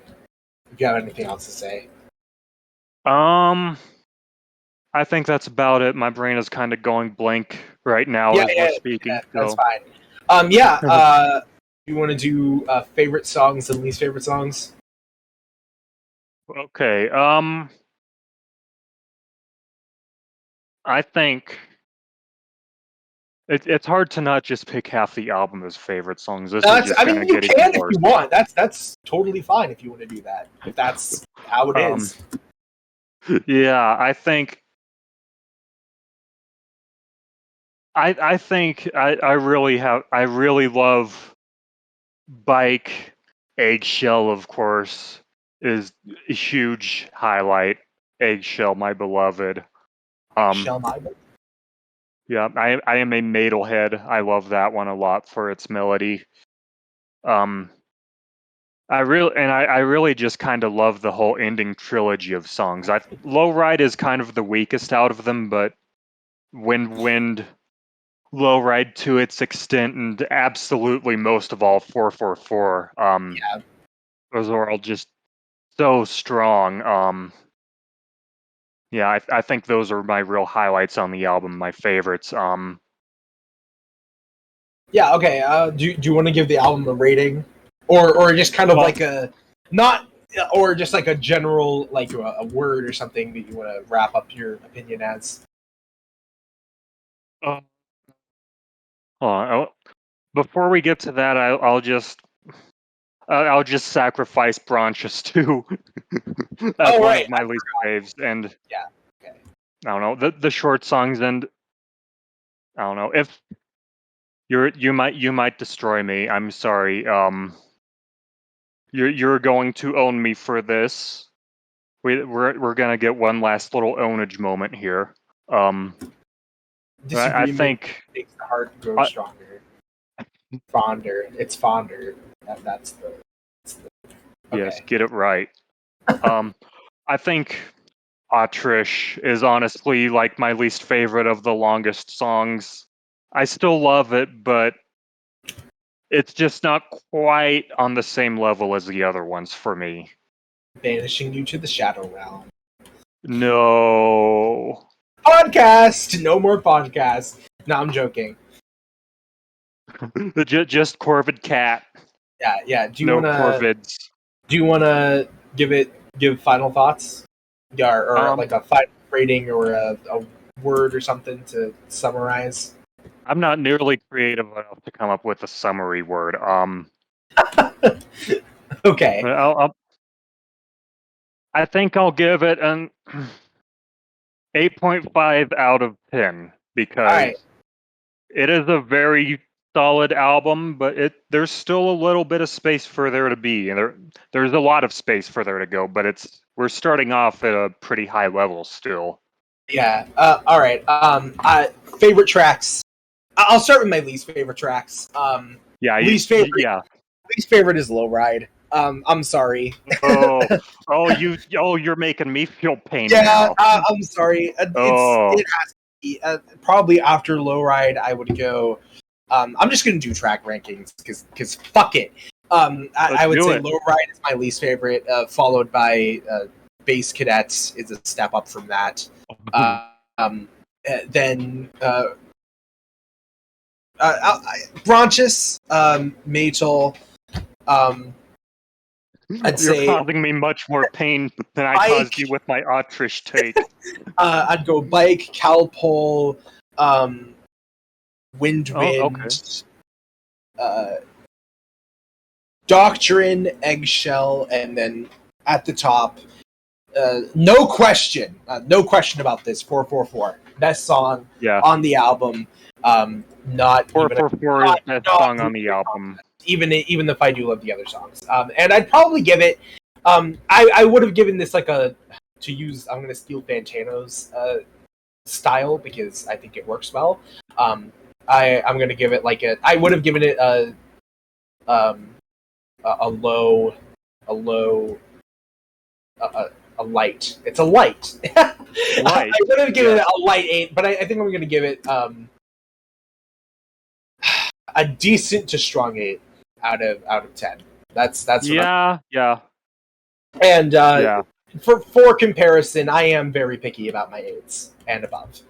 If you have anything else to say. I think that's about it. My brain is kind of going blank right now as we're speaking. Yeah, that's fine. You want to do favorite songs and least favorite songs? Okay. I think it's hard to not just pick half the album as favorite songs. You can if you want. That's totally fine if you want to do that. If that's how it is. Yeah, I think. I think I really love Bike. Eggshell, of course, is a huge highlight. Eggshell, my beloved. Eggshell, my beloved. Yeah, I am a Maetl head. I love that one a lot for its melody. I really just kind of love the whole ending trilogy of songs. Lowride is kind of the weakest out of them, but Windwind, Lowride to its extent, and absolutely most of all 444. Yeah. Those are all just so strong. Yeah, I think those are my real highlights on the album, my favorites. Yeah. Okay. Do you want to give the album a rating, or just kind of like a not, or just like a general like a word or something that you want to wrap up your opinion as? Before we get to that, I'll just sacrifice Bronchus too as one of my least faves, and yeah, okay. I don't know the short songs, and I don't know if you might destroy me. I'm sorry. You're going to own me for this. We're gonna get one last little ownage moment here. I think makes the heart grow stronger, fonder. It's fonder. That's the okay. Yes, get it right. I think Autriche is honestly like my least favorite of the longest songs. I still love it, but it's just not quite on the same level as the other ones for me. Banishing you to the Shadow Realm. No. Podcast! No more podcast. No, I'm joking. Just Corvid Cat. Yeah. Do you no wanna Corvids. Do you wanna give final thoughts? Yeah, or like a final rating or a word or something to summarize? I'm not nearly creative enough to come up with a summary word. Okay. I think I'll give it an 8.5 out of 10 because it is a very solid album, but there's still a little bit of space for there to be. There's a lot of space for there to go, but we're starting off at a pretty high level still. Yeah. All right. Favorite tracks. I'll start with my least favorite tracks. Least favorite is Lowride. I'm sorry. You're making me feel pain now. Yeah, I'm sorry. It has to be. Probably after Lowride, I would go. I'm just gonna do track rankings because fuck it. I would say Lowride is my least favorite, followed by Basscadet is a step up from that. Then Bronchus, Maetl. You're causing me much more pain than I caused you with my Autriche take. I'd go Bike, Kalpol, Windwind, Doctrine, Eggshell, and then at the top, no question about this, 444. Best song on the album. Not 444 is best song on the album. Even if I do love the other songs. And I'd probably give it. I would have given this like I'm going to steal Fantano's style because I think it works well. I'm going to give it I would have given it a light. It's a light. I would have given it a light 8, but I think I'm going to give it a decent to strong 8 out of 10. That's yeah. And for comparison, I am very picky about my 8s and above.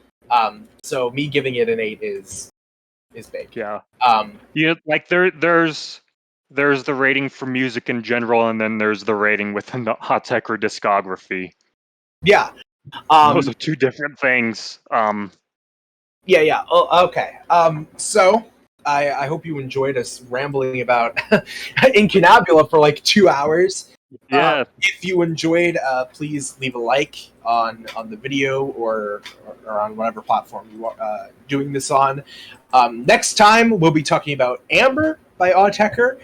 So me giving it an 8 is big. Yeah. Like there's the rating for music in general, and then there's the rating within the Autechre discography. Yeah. Those are two different things. Yeah. Okay. So I hope you enjoyed us rambling about Incunabula for like 2 hours. Yeah. If you enjoyed, please leave a like on the video or on whatever platform you are doing this on. Next time we'll be talking about Amber by Autechre.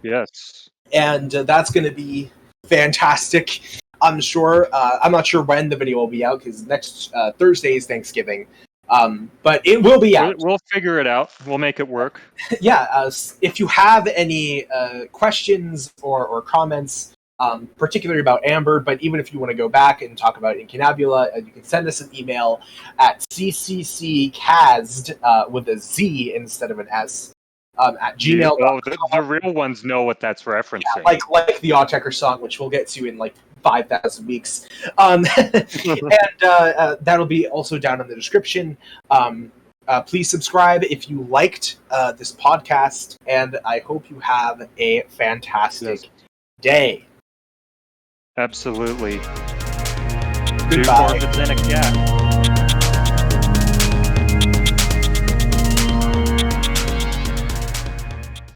Yes. And that's going to be fantastic. I'm sure. I'm not sure when the video will be out because next Thursday is Thanksgiving. But it will be out. We'll figure it out. We'll make it work. Yeah. If you have any questions or comments, particularly about Amber, but even if you want to go back and talk about Incunabula, you can send us an email at CCCcast with a Z instead of an S at gmail.com. Oh, the real ones know what that's referencing. Yeah, like the Autechre song, which we'll get to in like 5,000 weeks. And that'll be also down in the description. Please subscribe if you liked this podcast, and I hope you have a fantastic day. Absolutely. Goodbye. 2 corvids and a cat.